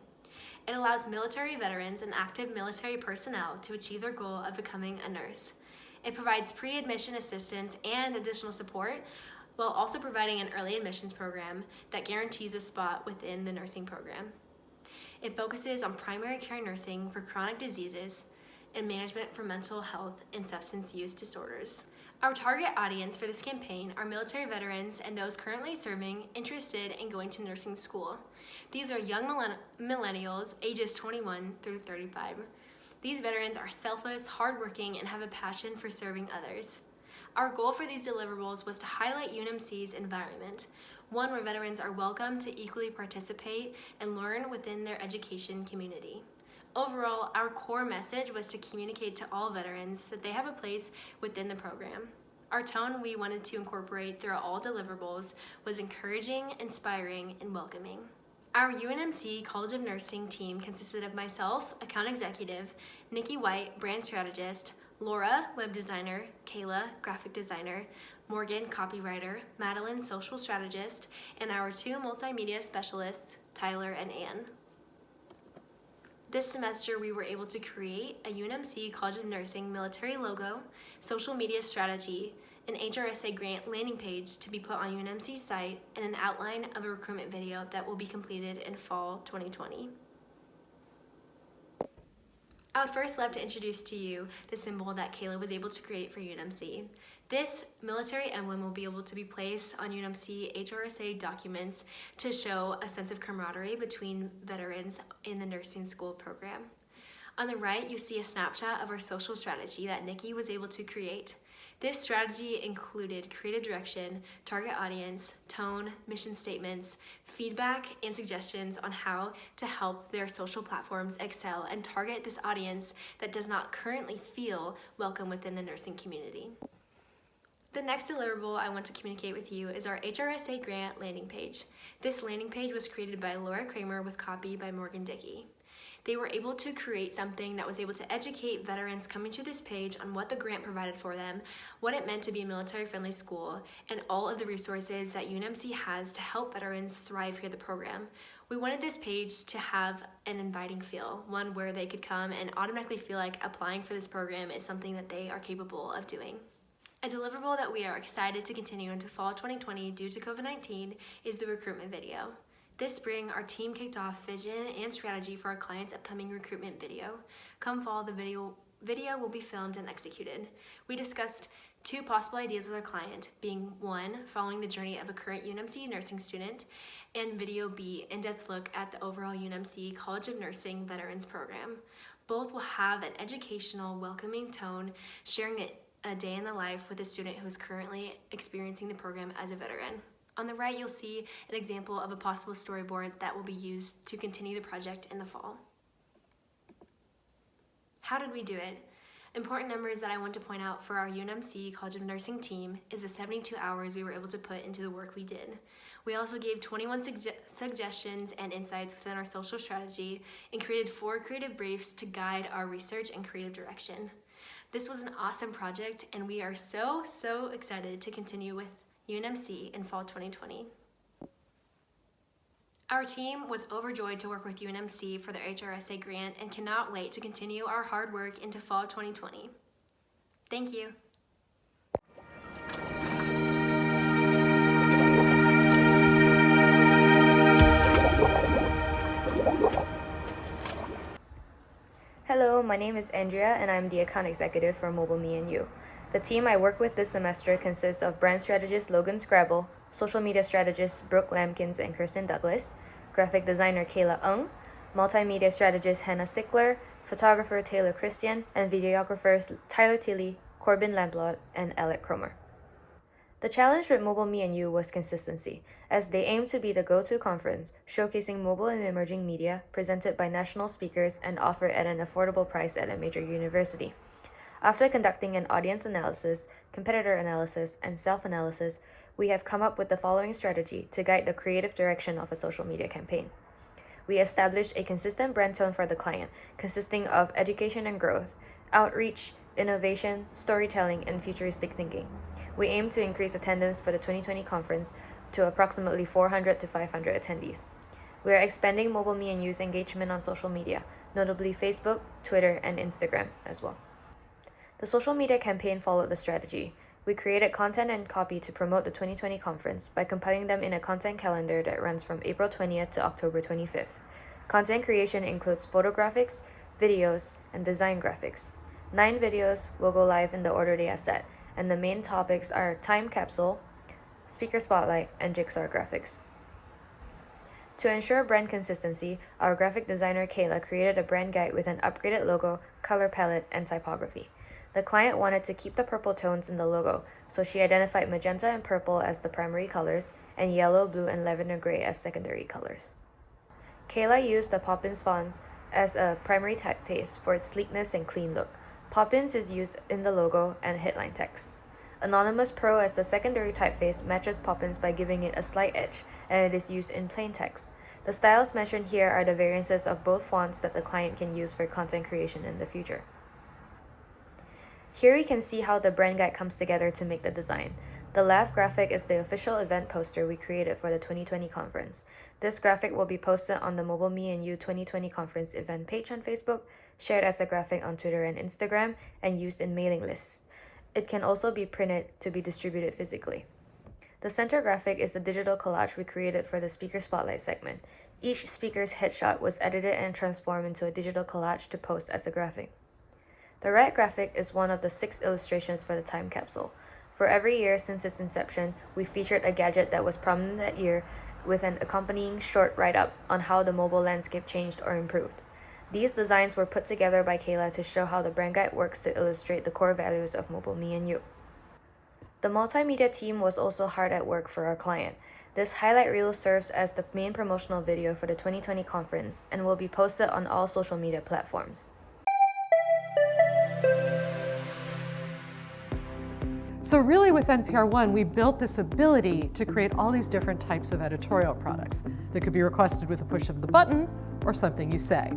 Speaker 14: It allows military veterans and active military personnel to achieve their goal of becoming a nurse. It provides pre-admission assistance and additional support while also providing an early admissions program that guarantees a spot within the nursing program. It focuses on primary care nursing for chronic diseases and management for mental health and substance use disorders. Our target audience for this campaign are military veterans and those currently serving interested in going to nursing school. These are young millennials ages 21 through 35. These veterans are selfless, hardworking, and have a passion for serving others. Our goal for these deliverables was to highlight UNMC's environment, one where veterans are welcome to equally participate and learn within their education community. Overall, our core message was to communicate to all veterans that they have a place within the program. Our tone we wanted to incorporate throughout all deliverables was encouraging, inspiring, and welcoming. Our UNMC College of Nursing team consisted of myself, account executive, Nikki White, brand strategist, Laura, web designer, Kayla, graphic designer, Morgan, copywriter, Madeline, social strategist, and our 2 multimedia specialists, Tyler and Ann. This semester, we were able to create a UNMC College of Nursing military logo, social media strategy, an HRSA grant landing page to be put on UNMC's site, and an outline of a recruitment video that will be completed in fall 2020. I would first love to introduce to you the symbol that Kayla was able to create for UNMC. This military emblem will be able to be placed on UNMC HRSA documents to show a sense of camaraderie between veterans in the nursing school program. On the right, you see a snapshot of our social strategy that Nikki was able to create. This strategy included creative direction, target audience, tone, mission statements, feedback, and suggestions on how to help their social platforms excel and target this audience that does not currently feel welcome within the nursing community. The next deliverable I want to communicate with you is our HRSA grant landing page. This landing page was created by Laura Kramer with copy by Morgan Dickey. They were able to create something that was able to educate veterans coming to this page on what the grant provided for them, what it meant to be a military-friendly school, and all of the resources that UNMC has to help veterans thrive here at the program. We wanted this page to have an inviting feel, one where they could come and automatically feel like applying for this program is something that they are capable of doing. A deliverable that we are excited to continue into fall 2020 due to COVID-19 is the recruitment video. This spring, our team kicked off vision and strategy for our client's upcoming recruitment video. Come fall, the video will be filmed and executed. We discussed 2 possible ideas with our client, being 1, following the journey of a current UNMC nursing student, and video B, in-depth look at the overall UNMC College of Nursing Veterans Program. Both will have an educational, welcoming tone, sharing a day in the life with a student who is currently experiencing the program as a veteran. On the right, you'll see an example of a possible storyboard that will be used to continue the project in the fall. How did we do it? Important numbers that I want to point out for our UNMC College of Nursing team is the 72 hours we were able to put into the work we did. We also gave 21 suggestions and insights within our social strategy and created 4 creative briefs to guide our research and creative direction. This was an awesome project, and we are so excited to continue with UNMC in fall 2020. Our team was overjoyed to work with UNMC for their HRSA grant and cannot wait to continue our hard work into fall 2020. Thank you.
Speaker 15: Hello, my name is Andrea and I'm the account executive for MobileMe and You. The team I work with this semester consists of brand strategist Logan Scrabble, social media strategists Brooke Lampkins and Kirsten Douglas, graphic designer Kayla Ung, multimedia strategist Hannah Sickler, photographer Taylor Christian, and videographers Tyler Tilley, Corbin Lamplot, and Alec Cromer. The challenge with MobileMe and You was consistency, as they aim to be the go-to conference, showcasing mobile and emerging media presented by national speakers and offered at an affordable price at a major university. After conducting an audience analysis, competitor analysis, and self-analysis, we have come up with the following strategy to guide the creative direction of a social media campaign. We established a consistent brand tone for the client, consisting of education and growth, outreach, innovation, storytelling, and futuristic thinking. We aim to increase attendance for the 2020 conference to approximately 400 to 500 attendees. We are expanding MobileMe and You's engagement on social media, notably Facebook, Twitter, and Instagram as well. The social media campaign followed the strategy. We created content and copy to promote the 2020 conference by compiling them in a content calendar that runs from April 20th to October 25th. Content creation includes photographics, videos, and design graphics. 9 videos will go live in the order they are set, and the main topics are time capsule, speaker spotlight, and jigsaw graphics. To ensure brand consistency, our graphic designer Kayla created a brand guide with an upgraded logo, color palette, and typography. The client wanted to keep the purple tones in the logo, so she identified magenta and purple as the primary colors, and yellow, blue, and lavender gray as secondary colors. Kayla used the Poppins fonts as a primary typeface for its sleekness and clean look. Poppins is used in the logo and headline text. Anonymous Pro as the secondary typeface matches Poppins by giving it a slight edge, and it is used in plain text. The styles mentioned here are the variances of both fonts that the client can use for content creation in the future. Here we can see how the brand guide comes together to make the design. The left graphic is the official event poster we created for the 2020 conference. This graphic will be posted on the MobileMe and You 2020 conference event page on Facebook, shared as a graphic on Twitter and Instagram, and used in mailing lists. It can also be printed to be distributed physically. The center graphic is the digital collage we created for the Speaker Spotlight segment. Each speaker's headshot was edited and transformed into a digital collage to post as a graphic. The right graphic is one of the 6 illustrations for the time capsule. For every year since its inception, we featured a gadget that was prominent that year with an accompanying short write-up on how the mobile landscape changed or improved. These designs were put together by Kayla to show how the brand guide works to illustrate the core values of MobileMe and You. The multimedia team was also hard at work for our client. This highlight reel serves as the main promotional video for the 2020 conference and will be posted on all social media platforms.
Speaker 16: So really with NPR One, we built this ability to create all these different types of editorial products that could be requested with a push of the button or something you say.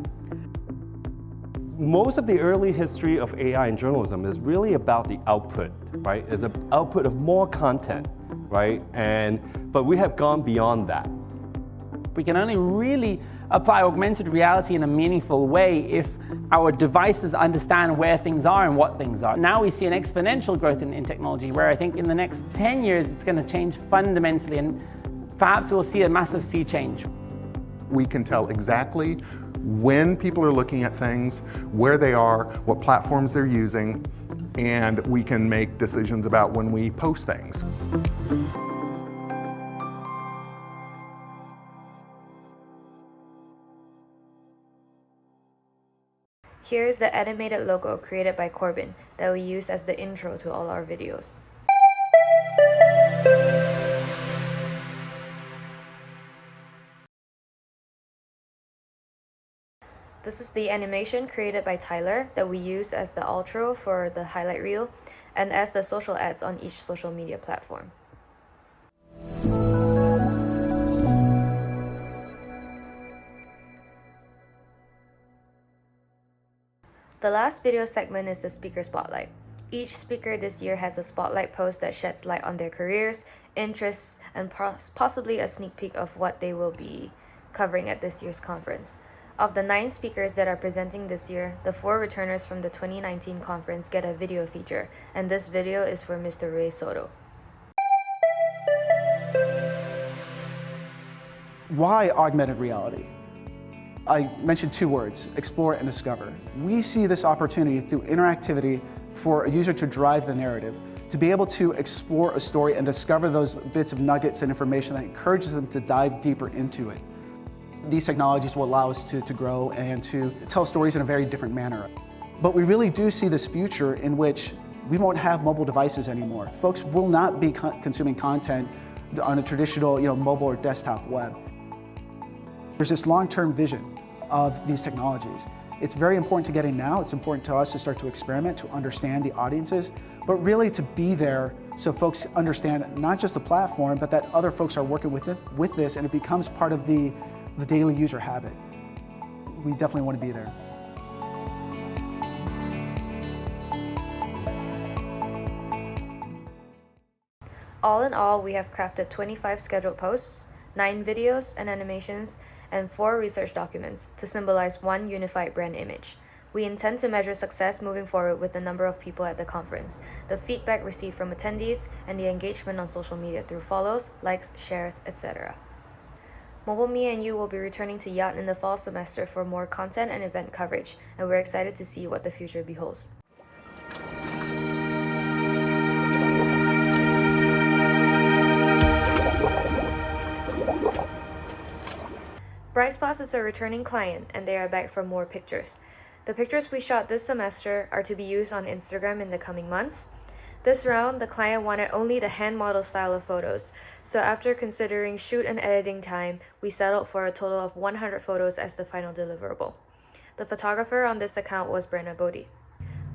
Speaker 17: Most of the early history of AI in journalism is really about the output, right? It's an output of more content, right? But we have gone beyond that.
Speaker 18: We can only really apply augmented reality in a meaningful way if our devices understand where things are and what things are. Now we see an exponential growth in technology where I think in the next 10 years it's going to change fundamentally, and perhaps we'll see a massive sea change.
Speaker 19: We can tell exactly when people are looking at things, where they are, what platforms they're using, and we can make decisions about when we post things.
Speaker 15: Here's the animated logo created by Corbin that we use as the intro to all our videos. This is the animation created by Tyler that we use as the outro for the highlight reel and as the social ads on each social media platform. The last video segment is the speaker spotlight. Each speaker this year has a spotlight post that sheds light on their careers, interests, and possibly a sneak peek of what they will be covering at this year's conference. Of the 9 speakers that are presenting this year, the 4 returners from the 2019 conference get a video feature, and this video is for Mr. Ray Soto.
Speaker 20: Why augmented reality? I mentioned 2 words, explore and discover. We see this opportunity through interactivity for a user to drive the narrative, to be able to explore a story and discover those bits of nuggets and information that encourages them to dive deeper into it. These technologies will allow us to grow and to tell stories in a very different manner. But we really do see this future in which we won't have mobile devices anymore. Folks will not be consuming content on a traditional mobile or desktop web. There's this long-term vision of these technologies. It's very important to get in now. It's important to us to start to experiment, to understand the audiences, but really to be there so folks understand not just the platform, but that other folks are working with this, and it becomes part of the daily user habit. We definitely want to be there.
Speaker 15: All in all, we have crafted 25 scheduled posts, 9 videos and animations, and 4 research documents to symbolize one unified brand image. We intend to measure success moving forward with the number of people at the conference, the feedback received from attendees, and the engagement on social media through follows, likes, shares, etc. MobileMe and You will be returning to Yacht in the fall semester for more content and event coverage, and we're excited to see what the future beholds. Bright Spots is a returning client, and they are back for more pictures. The pictures we shot this semester are to be used on Instagram in the coming months. This round, the client wanted only the hand model style of photos, so after considering shoot and editing time, we settled for a total of 100 photos as the final deliverable. The photographer on this account was Brenna Bodie.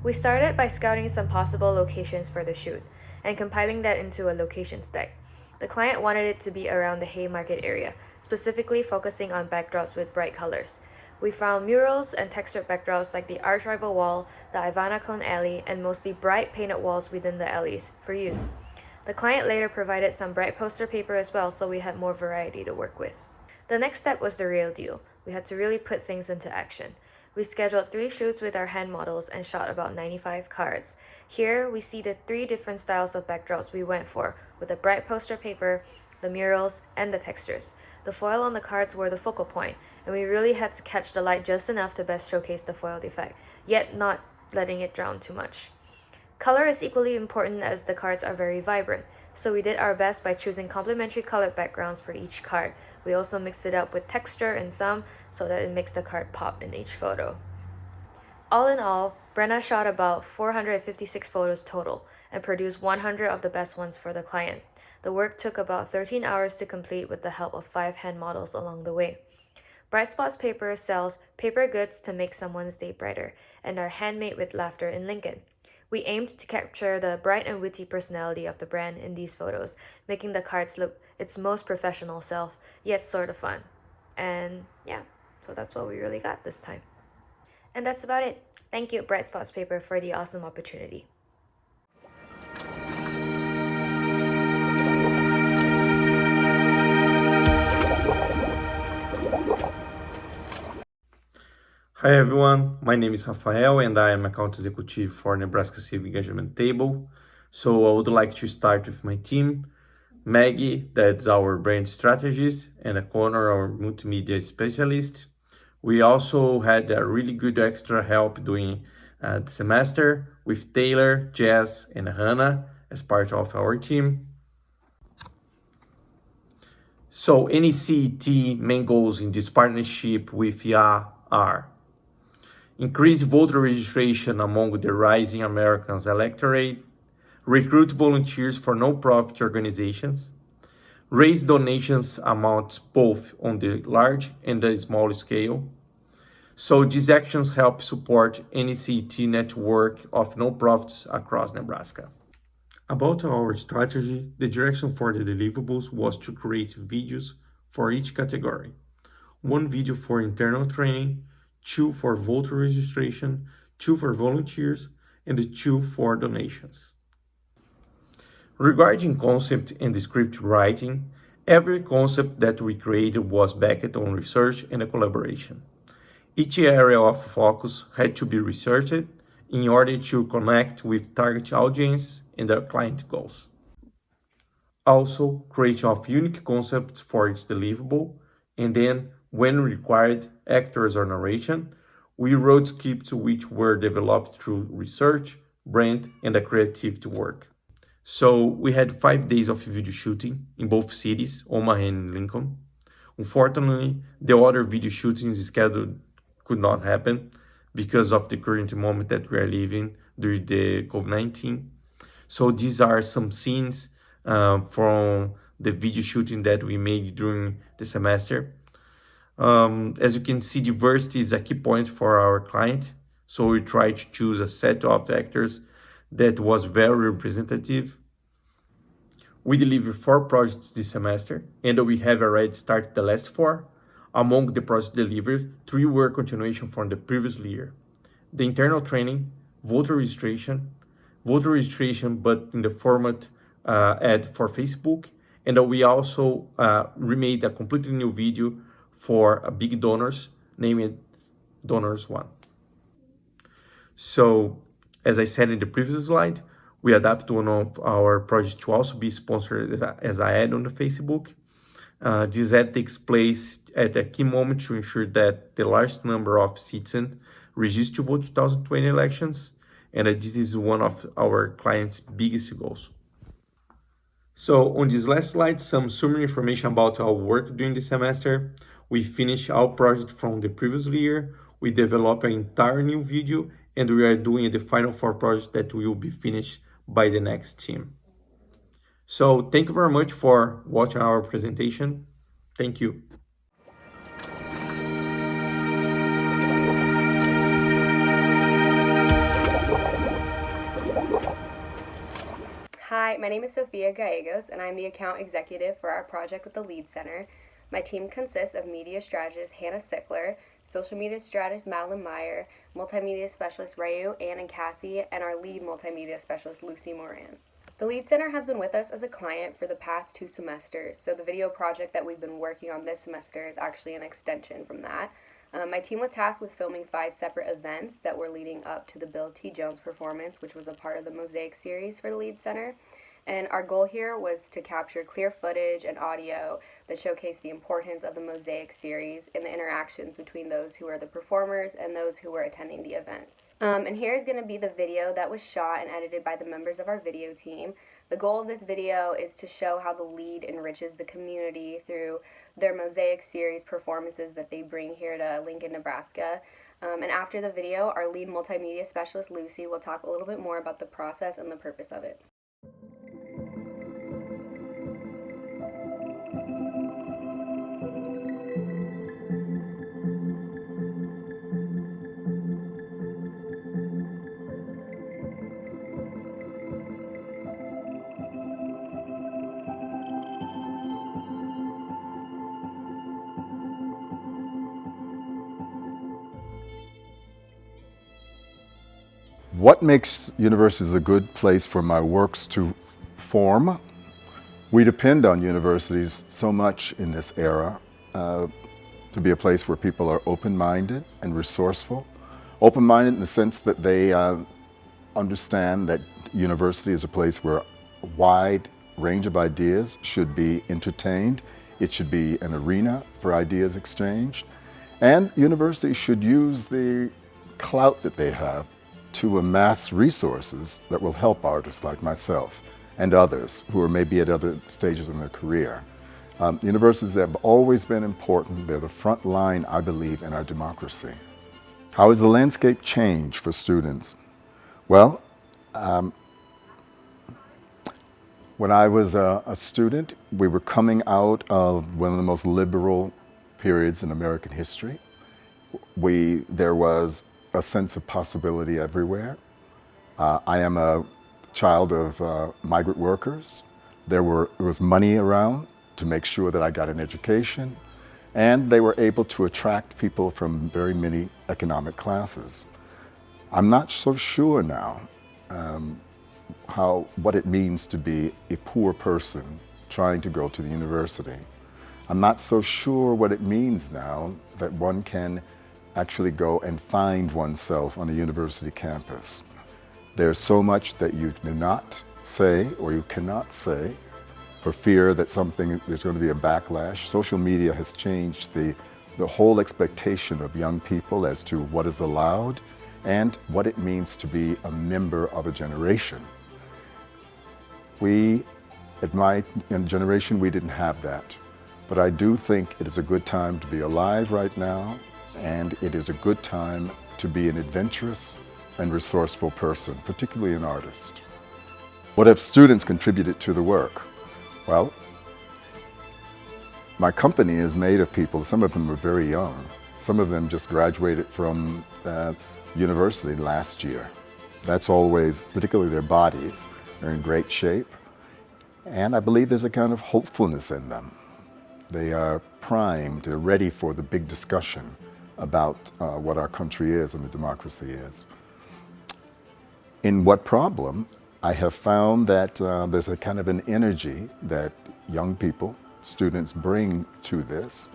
Speaker 15: We started by scouting some possible locations for the shoot, and compiling that into a locations deck. The client wanted it to be around the Haymarket area, specifically focusing on backdrops with bright colors. We found murals and textured backdrops like the arch rival wall, the Ivana Cone alley, and mostly bright painted walls within the alleys for use. The client later provided some bright poster paper as well, so we had more variety to work with. The next step was the real deal. We had to really put things into action. We scheduled 3 shoots with our hand models and shot about 95 cards. Here we see the 3 different styles of backdrops we went for, with the bright poster paper, the murals, and the textures. The foil on the cards were the focal point, and we really had to catch the light just enough to best showcase the foiled effect, yet not letting it drown too much. Color is equally important as the cards are very vibrant. So we did our best by choosing complementary colored backgrounds for each card. We also mixed it up with texture in some so that it makes the card pop in each photo. All in all, Brenna shot about 456 photos total and produced 100 of the best ones for the client. The work took about 13 hours to complete with the help of 5 hand models along the way. Bright Spots Paper sells paper goods to make someone's day brighter and are handmade with laughter in Lincoln. We aimed to capture the bright and witty personality of the brand in these photos, making the cards look its most professional self, yet sort of fun. And yeah, so that's what we really got this time. And that's about it. Thank you, Bright Spots Paper, for the awesome opportunity.
Speaker 21: Hi everyone, my name is Rafael and I am account executive for Nebraska Civic Engagement Table. So I would like to start with my team. Maggie, that's our brand strategist, and Connor, our multimedia specialist. We also had a really good extra help during the semester with Taylor, Jess, and Hannah as part of our team. So NECT main goals in this partnership with YA are: increase voter registration among the rising Americans electorate, recruit volunteers for non-profit organizations, raise donations amounts both on the large and the small scale. So these actions help support NECT network of non-profits across Nebraska. About our strategy, the direction for the deliverables was to create videos for each category. 1 video for internal training, 2 for voter registration, 2 for volunteers, and 2 for donations. Regarding concept and script writing, every concept that we created was backed on research and a collaboration. Each area of focus had to be researched in order to connect with target audience and their client goals. Also, creation of unique concepts for each deliverable, and then, when required, actors or narration, we wrote scripts which were developed through research, brand, and a creativity work. So we had 5 days of video shooting in both cities, Omaha and Lincoln. Unfortunately, the other video shootings scheduled could not happen because of the current moment that we are living during the COVID-19. So these are some scenes from the video shooting that we made during the semester. As you can see, diversity is a key point for our client. So we tried to choose a set of actors that was very representative. We delivered 4 projects this semester, and we have already started the last 4. Among the projects delivered, 3 were continuation from the previous year. The internal training, voter registration, but in the format ad for Facebook, and we also remade a completely new video for big donors, named Donors 1. So, as I said in the previous slide, we adapted one of our projects to also be sponsored as an ad on the Facebook. This ad takes place at a key moment to ensure that the largest number of citizens register to vote 2020 elections, and this is one of our clients' biggest goals. So on this last slide, some summary information about our work during the semester. We finished our project from the previous year. We developed an entire new video, and we are doing the final 4 projects that will be finished by the next team. So thank you very much for watching our presentation. Thank you.
Speaker 22: Hi, my name is Sophia Gallegos, and I'm the account executive for our project with the Lead Center. My team consists of media strategist Hannah Sickler, social media strategist Madeline Meyer, multimedia specialist Rayu, Ann, and Cassie, and our lead multimedia specialist Lucy Moran. The Lead Center has been with us as a client for the past 2 semesters, so the video project that we've been working on this semester is actually an extension from that. My team was tasked with filming 5 separate events that were leading up to the Bill T. Jones performance, which was a part of the Mosaic series for the Lead Center. And our goal here was to capture clear footage and audio that showcase the importance of the Mosaic series and the interactions between those who are the performers and those who were attending the events. And here's going to be the video that was shot and edited by the members of our video team. The goal of this video is to show how the LEAD enriches the community through their Mosaic series performances that they bring here to Lincoln, Nebraska. And after the video, our lead multimedia specialist, Lucy, will talk a little bit more about the process and the purpose of it.
Speaker 1: What makes universities a good place for my works to form? We depend on universities so much in this era to be a place where people are open-minded and resourceful. Open-minded in the sense that they understand that university is a place where a wide range of ideas should be entertained. It should be an arena for ideas exchanged. And universities should use the clout that they have to amass resources that will help artists like myself and others who are maybe at other stages in their career. Universities have always been important. They're the front line, I believe, in our democracy. How has the landscape changed for students? Well, when I was a student, we were coming out of one of the most liberal periods in American history. There was a sense of possibility everywhere. I am a child of migrant workers. There was money around to make sure that I got an education, and they were able to attract people from very many economic classes. I'm not so sure now what it means to be a poor person trying to go to the university. I'm not so sure what it means now that one can actually go and find oneself on a university campus. There's so much that you do not say or you cannot say for fear that there's going to be a backlash. Social media has changed the whole expectation of young people as to what is allowed and what it means to be a member of a generation. At my generation, we didn't have that. But I do think it is a good time to be alive right now, and it is a good time to be an adventurous and resourceful person, particularly an artist. What have students contributed to the work? Well, my company is made of people, some of them are very young. Some of them just graduated from university last year. That's always, particularly their bodies, are in great shape. And I believe there's a kind of hopefulness in them. They are primed, they're ready for the big discussion about what our country is and the democracy is. In What Problem? I have found that there's a kind of an energy that young people, students bring to this.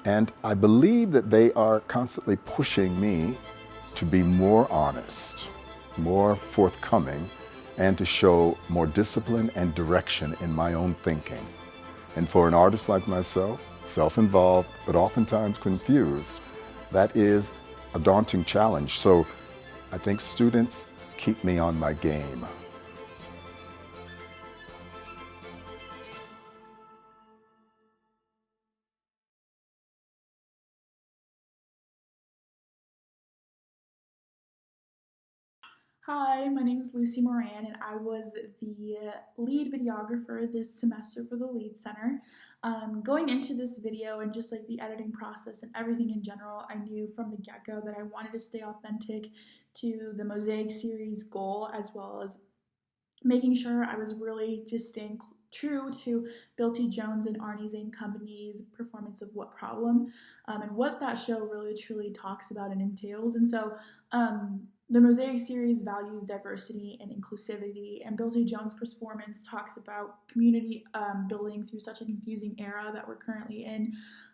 Speaker 1: And I believe that they are constantly pushing me to be more honest, more forthcoming, and to show more discipline and direction in my own thinking. And for an artist like myself, self-involved, but oftentimes confused, that is a daunting challenge. So I think students keep me on my game.
Speaker 2: Hi, my name is Lucy Moran, and I was the lead videographer this semester for the Lead Center. Going into this video and just like the editing process and everything in general, I knew from the get-go that I wanted to stay authentic to the Mosaic series goal, as well as making sure I was really just staying true to Bill T. Jones and Arnie Zane Company's performance of What Problem, and what that show really truly talks about and entails. And so the Mosaic series values diversity and inclusivity, and Bill T. Jones' performance talks about community building through such a confusing era that we're currently in.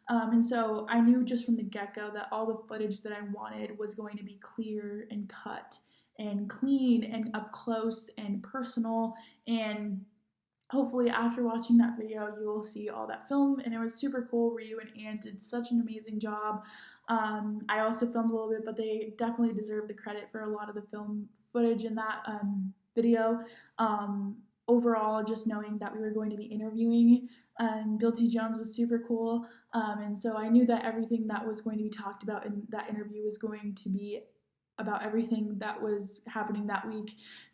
Speaker 2: And so I knew just from the get-go that all the footage that I wanted was going to be clear and cut and clean and up close and personal, and hopefully after watching that video you will see all that film. And it was super cool. Ryu and Ann did such an amazing job. I also filmed a little bit, but they definitely deserve the credit for a lot of the film footage in that video. overall, just knowing that we were going to be interviewing Bill T. Jones was super cool. And so I knew that everything that was going to be talked about in that interview was going to be about everything that was happening that week,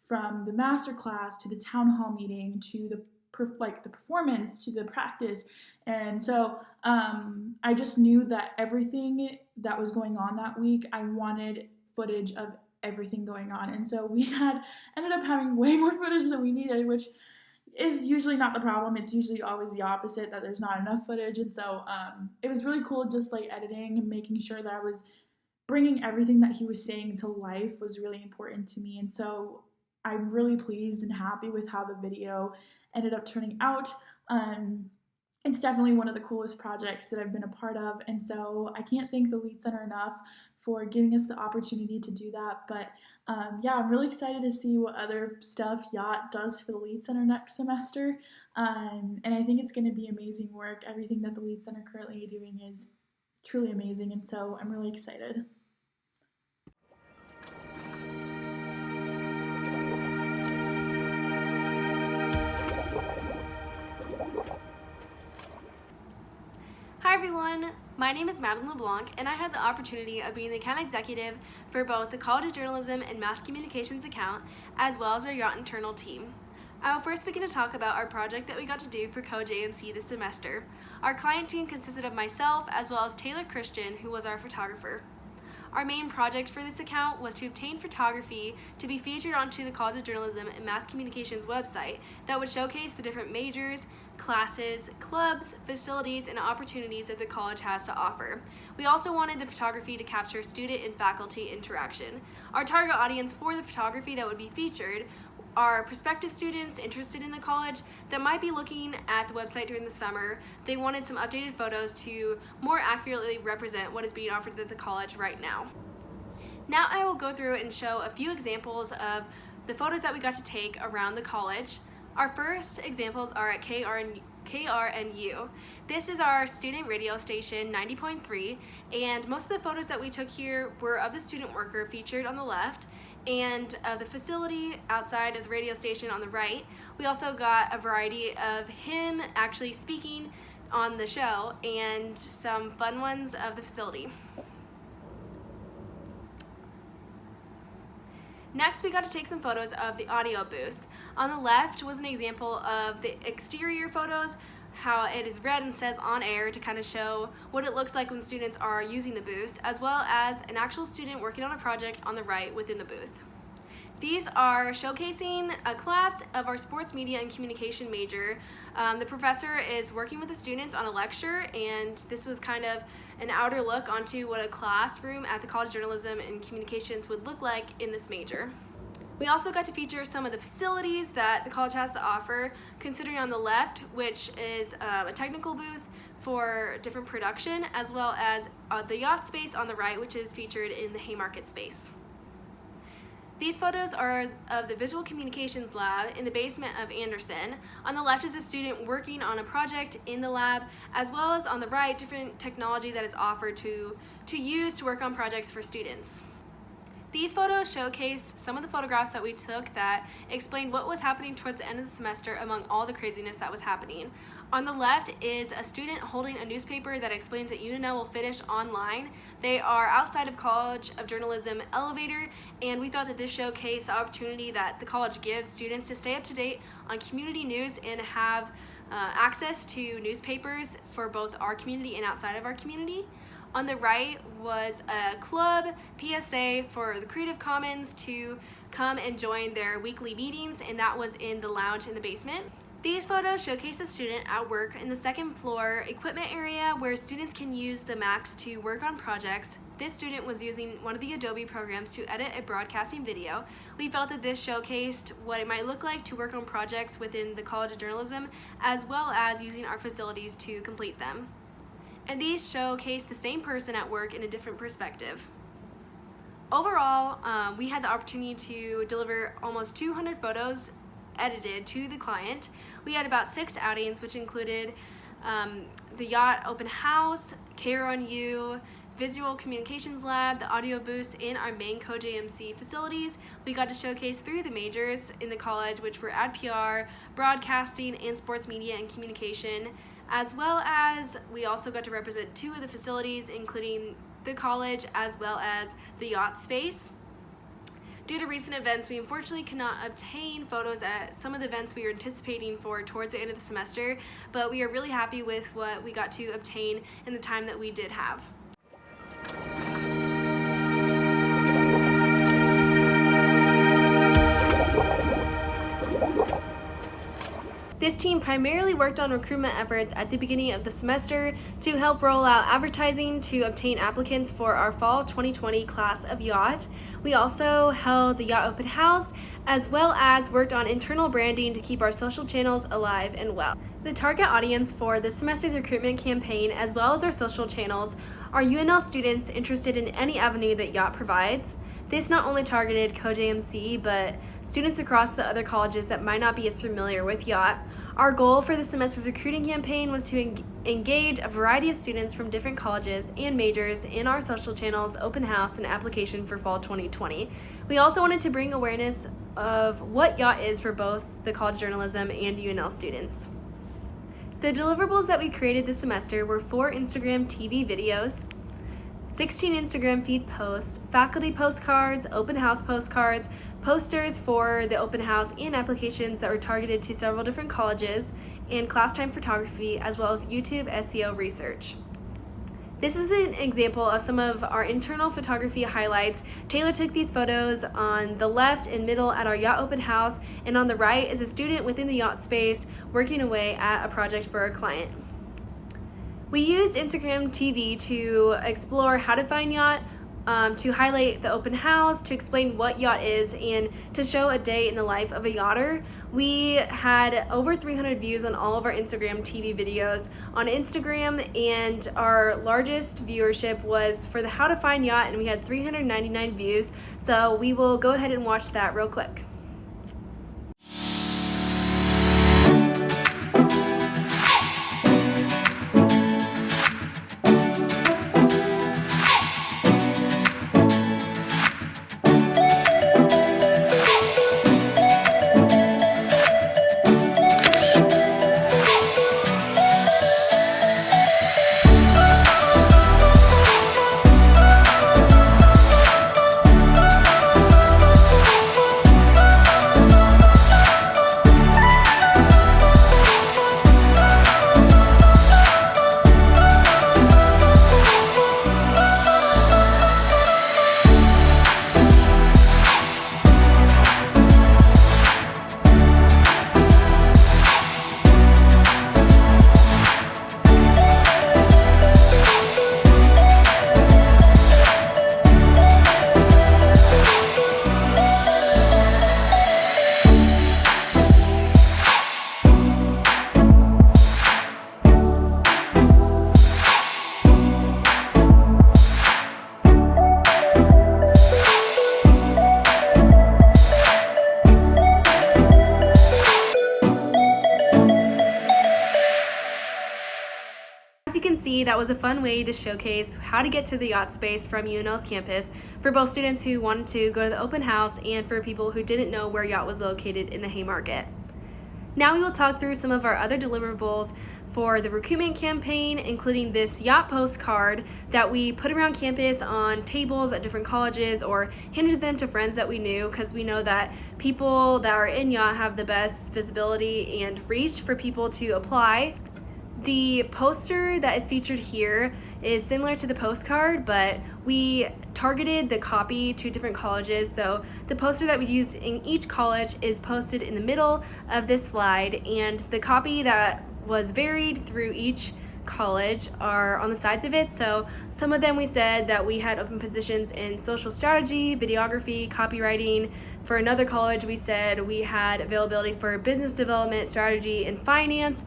Speaker 2: from the master class to the town hall meeting to the performance to the practice. And so I just knew that everything that was going on that week, I wanted footage of everything going on. And so we ended up having way more footage than we needed, which is usually not the problem. It's usually always the opposite, that there's not enough footage. And so it was really cool just like editing and making sure that I was bringing everything that he was saying to life was really important to me. And so I'm really pleased and happy with how the video ended up turning out. It's definitely one of the coolest projects that I've been a part of, and so I can't thank the Lead Center enough for giving us the opportunity to do that. But yeah, I'm really excited to see what other stuff Yacht does for the Lead Center next semester, and I think it's going to be amazing work. Everything that the Lead Center currently doing is truly amazing, and so I'm really excited.
Speaker 14: Hi everyone, my name is Madeline LeBlanc, and I had the opportunity of being the account executive for both the College of Journalism and Mass Communications account, as well as our Yacht internal team. I will first begin to talk about our project that we got to do for Jacht Agency this semester. Our client team consisted of myself as well as Taylor Christian, who was our photographer. Our main project for this account was to obtain photography to be featured onto the College of Journalism and Mass Communications website that would showcase the different majors, classes, clubs, facilities, and opportunities that the college has to offer. We also wanted the photography to capture student and faculty interaction. Our target audience for the photography that would be featured are prospective students interested in the college that might be looking at the website during the summer. They wanted some updated photos to more accurately represent what is being offered at the college right now. Now I will go through and show a few examples of the photos that we got to take around the college. Our first examples are at KRNU. This is our student radio station 90.3, and most of the photos that we took here were of the student worker featured on the left and of the facility outside of the radio station on the right. We also got a variety of him actually speaking on the show and some fun ones of the facility. Next, we got to take some photos of the audio booth. On the left was an example of the exterior photos, how it is red and says on air to kind of show what it looks like when students are using the booth, as well as an actual student working on a project on the right within the booth. These are showcasing a class of our sports media and communication major. The professor is working with the students on a lecture, and this was kind of an outer look onto what a classroom at the College of Journalism and Communications would look like in this major. We also got to feature some of the facilities that the college has to offer, considering on the left, which is a technical booth for different production, as well as the yacht space on the right, which is featured in the Haymarket space. These photos are of the Visual Communications Lab in the basement of Anderson. On the left is a student working on a project in the lab, as well as on the right, different technology that is offered to use to work on projects for students. These photos showcase some of the photographs that we took that explained what was happening towards the end of the semester among all the craziness that was happening. On the left is a student holding a newspaper that explains that UNM will finish online. They are outside of College of Journalism elevator, and we thought that this showcased the opportunity that the college gives students to stay up to date on community news and have access to newspapers for both our community and outside of our community. On the right was a club PSA for the Creative Commons to come and join their weekly meetings, and that was in the lounge in the basement. These photos showcase a student at work in the second floor equipment area where students can use the Macs to work on projects. This student was using one of the Adobe programs to edit a broadcasting video. We felt that this showcased what it might look like to work on projects within the College of Journalism, as well as using our facilities to complete them. And these showcase the same person at work in a different perspective. Overall, we had the opportunity to deliver almost 200 photos edited to the client. We had about 6 outings, which included the Yacht Open House, Care on You, visual communications lab, the audio booths, and our main CoJMC facilities. We got to showcase 3 of the majors in the college, which were ad PR, broadcasting, and sports media and communication, as well as we also got to represent 2 of the facilities, including the college as well as the yacht space. Due to recent events, we unfortunately could not obtain photos at some of the events we were anticipating for towards the end of the semester, but we are really happy with what we got to obtain in the time that we did have. This team primarily worked on recruitment efforts at the beginning of the semester to help roll out advertising to obtain applicants for our fall 2020 class of yacht. We also held the yacht open house, as well as worked on internal branding to keep our social channels alive and well. The target audience for this semester's recruitment campaign, as well as our social channels, are UNL students interested in any avenue that yacht provides. This not only targeted CoJMC, but students across the other colleges that might not be as familiar with yacht. Our goal for the semester's recruiting campaign was to engage a variety of students from different colleges and majors in our social channels, open house, and application for fall 2020. We also wanted to bring awareness of what yacht is for both the college journalism and UNL students. The deliverables that we created this semester were 4 Instagram TV videos, 16 Instagram feed posts, faculty postcards, open house postcards, posters for the open house, and applications that were targeted to several different colleges, and class time photography, as well as YouTube SEO research. This is an example of some of our internal photography highlights. Taylor took these photos on the left and middle at our yacht open house, and on the right is a student within the yacht space working away at a project for a client. We used Instagram TV to explore how to find yacht, to highlight the open house, to explain what yacht is, and to show a day in the life of a yachter. We had over 300 views on all of our Instagram TV videos on Instagram, and our largest viewership was for the how to find yacht, and we had 399 views. So we will go ahead and watch that real quick. As you can see, that was a fun way to showcase how to get to the yacht space from UNL's campus for both students who wanted to go to the open house and for people who didn't know where yacht was located in the Haymarket. Now we will talk through some of our other deliverables for the recruitment campaign, including this yacht postcard that we put around campus on tables at different colleges or handed them to friends that we knew, because we know that people that are in yacht have the best visibility and reach for people to apply. The poster that is featured here is similar to the postcard, but we targeted the copy to different colleges. So the poster that we used in each college is posted in the middle of this slide, and the copy that was varied through each college are on the sides of it. So some of them we said that we had open positions in social strategy, videography, copywriting, For another college, we said we had availability for business development, strategy, and finance.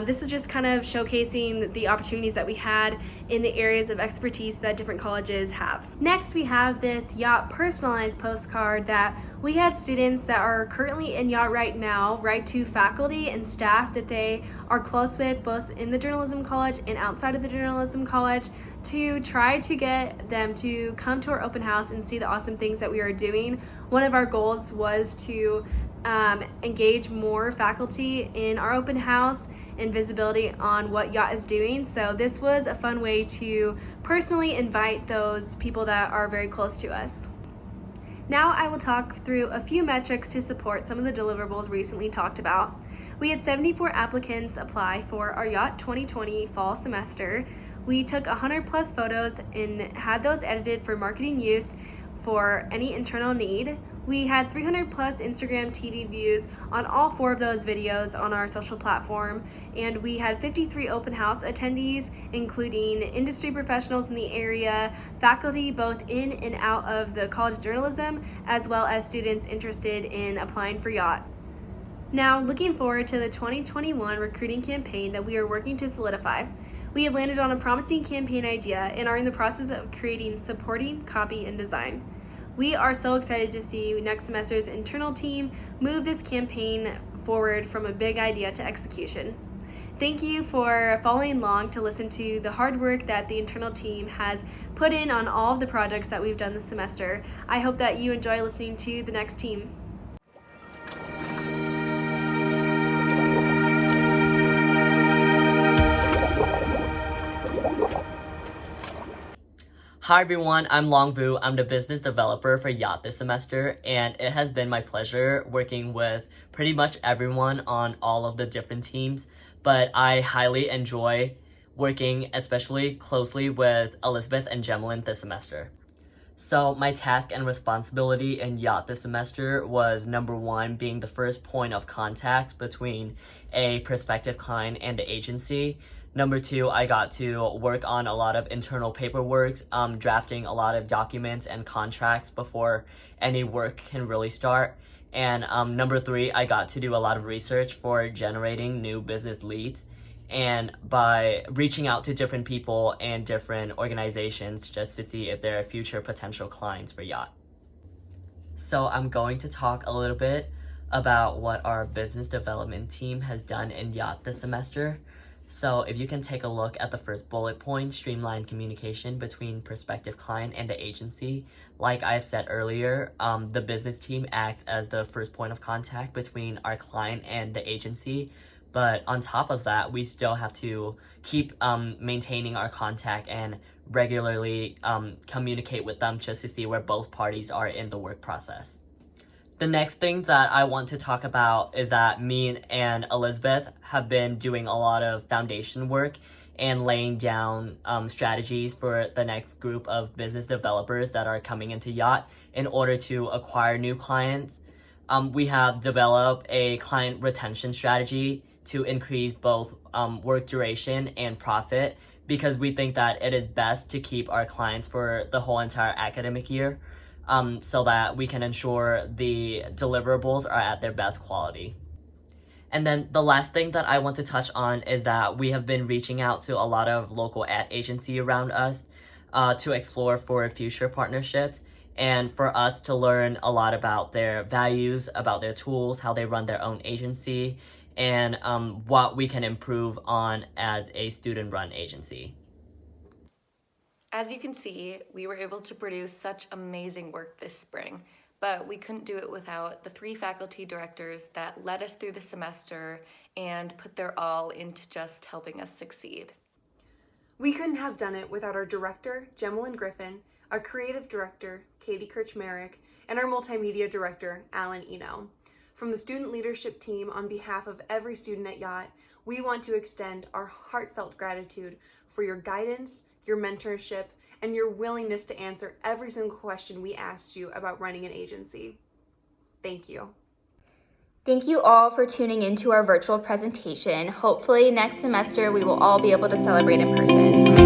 Speaker 14: This was just kind of showcasing the opportunities that we had in the areas of expertise that different colleges have. Next, we have this Yacht personalized postcard that we had students that are currently in Yacht right now write to faculty and staff that they are close with, both in the journalism college and outside of the journalism college, to try to get them to come to our open house and see the awesome things that we are doing. One of our goals was to engage more faculty in our open house and visibility on what Yacht is doing. So this was a fun way to personally invite those people that are very close to us. Now I will talk through a few metrics to support some of the deliverables recently talked about. We had 74 applicants apply for our Yacht 2020 fall semester. We took 100 plus photos and had those edited for marketing use for any internal need. We had 300 plus Instagram TV views on all 4 of those videos on our social platform, and we had 53 open house attendees, including industry professionals in the area, faculty both in and out of the College of Journalism, as well as students interested in applying for Yacht. Now, looking forward to the 2021 recruiting campaign that we are working to solidify. We have landed on a promising campaign idea and are in the process of creating supporting copy and design. We are so excited to see next semester's internal team move this campaign forward from a big idea to execution. Thank you for following along to listen to the hard work that the internal team has put in on all of the projects that we've done this semester. I hope that you enjoy listening to the next team.
Speaker 4: Hi everyone, I'm Longvu. I'm the business developer for Yacht this semester, and it has been my pleasure working with pretty much everyone on all of the different teams, but I highly enjoy working especially closely with Elizabeth and Gemlin this semester. So my task and responsibility in Yacht this semester was number 1, being the first point of contact between a prospective client and the agency. Number 2, I got to work on a lot of internal paperwork, drafting a lot of documents and contracts before any work can really start. And number 3, I got to do a lot of research for generating new business leads, and by reaching out to different people and different organizations just to see if there are future potential clients for Yacht. So I'm going to talk a little bit about what our business development team has done in Yacht this semester. So if you can take a look at the first bullet point, streamline communication between prospective client and the agency. Like I've said earlier, the business team acts as the first point of contact between our client and the agency. But on top of that, we still have to keep maintaining our contact and regularly communicate with them just to see where both parties are in the work process. The next thing that I want to talk about is that me and Elizabeth have been doing a lot of foundation work and laying down strategies for the next group of business developers that are coming into Yacht in order to acquire new clients. We have developed a client retention strategy to increase both work duration and profit, because we think that it is best to keep our clients for the whole entire academic year. So that we can ensure the deliverables are at their best quality. And then the last thing that I want to touch on is that we have been reaching out to a lot of local ad agency around us to explore for future partnerships, and for us to learn a lot about their values, about their tools, how they run their own agency, and what we can improve on as a student-run agency.
Speaker 15: As you can see, we were able to produce such amazing work this spring, but we couldn't do it without the 3 faculty directors that led us through the semester and put their all into just helping us succeed.
Speaker 6: We couldn't have done it without our director, Gemlin Griffin, our creative director, Katie Kirchmerrick, and our multimedia director, Alan Eno. From the student leadership team, on behalf of every student at Yacht, we want to extend our heartfelt gratitude for your guidance, your mentorship, and your willingness to answer every single question we asked you about running an agency. Thank you.
Speaker 3: Thank you all for tuning into our virtual presentation. Hopefully next semester we will all be able to celebrate in person.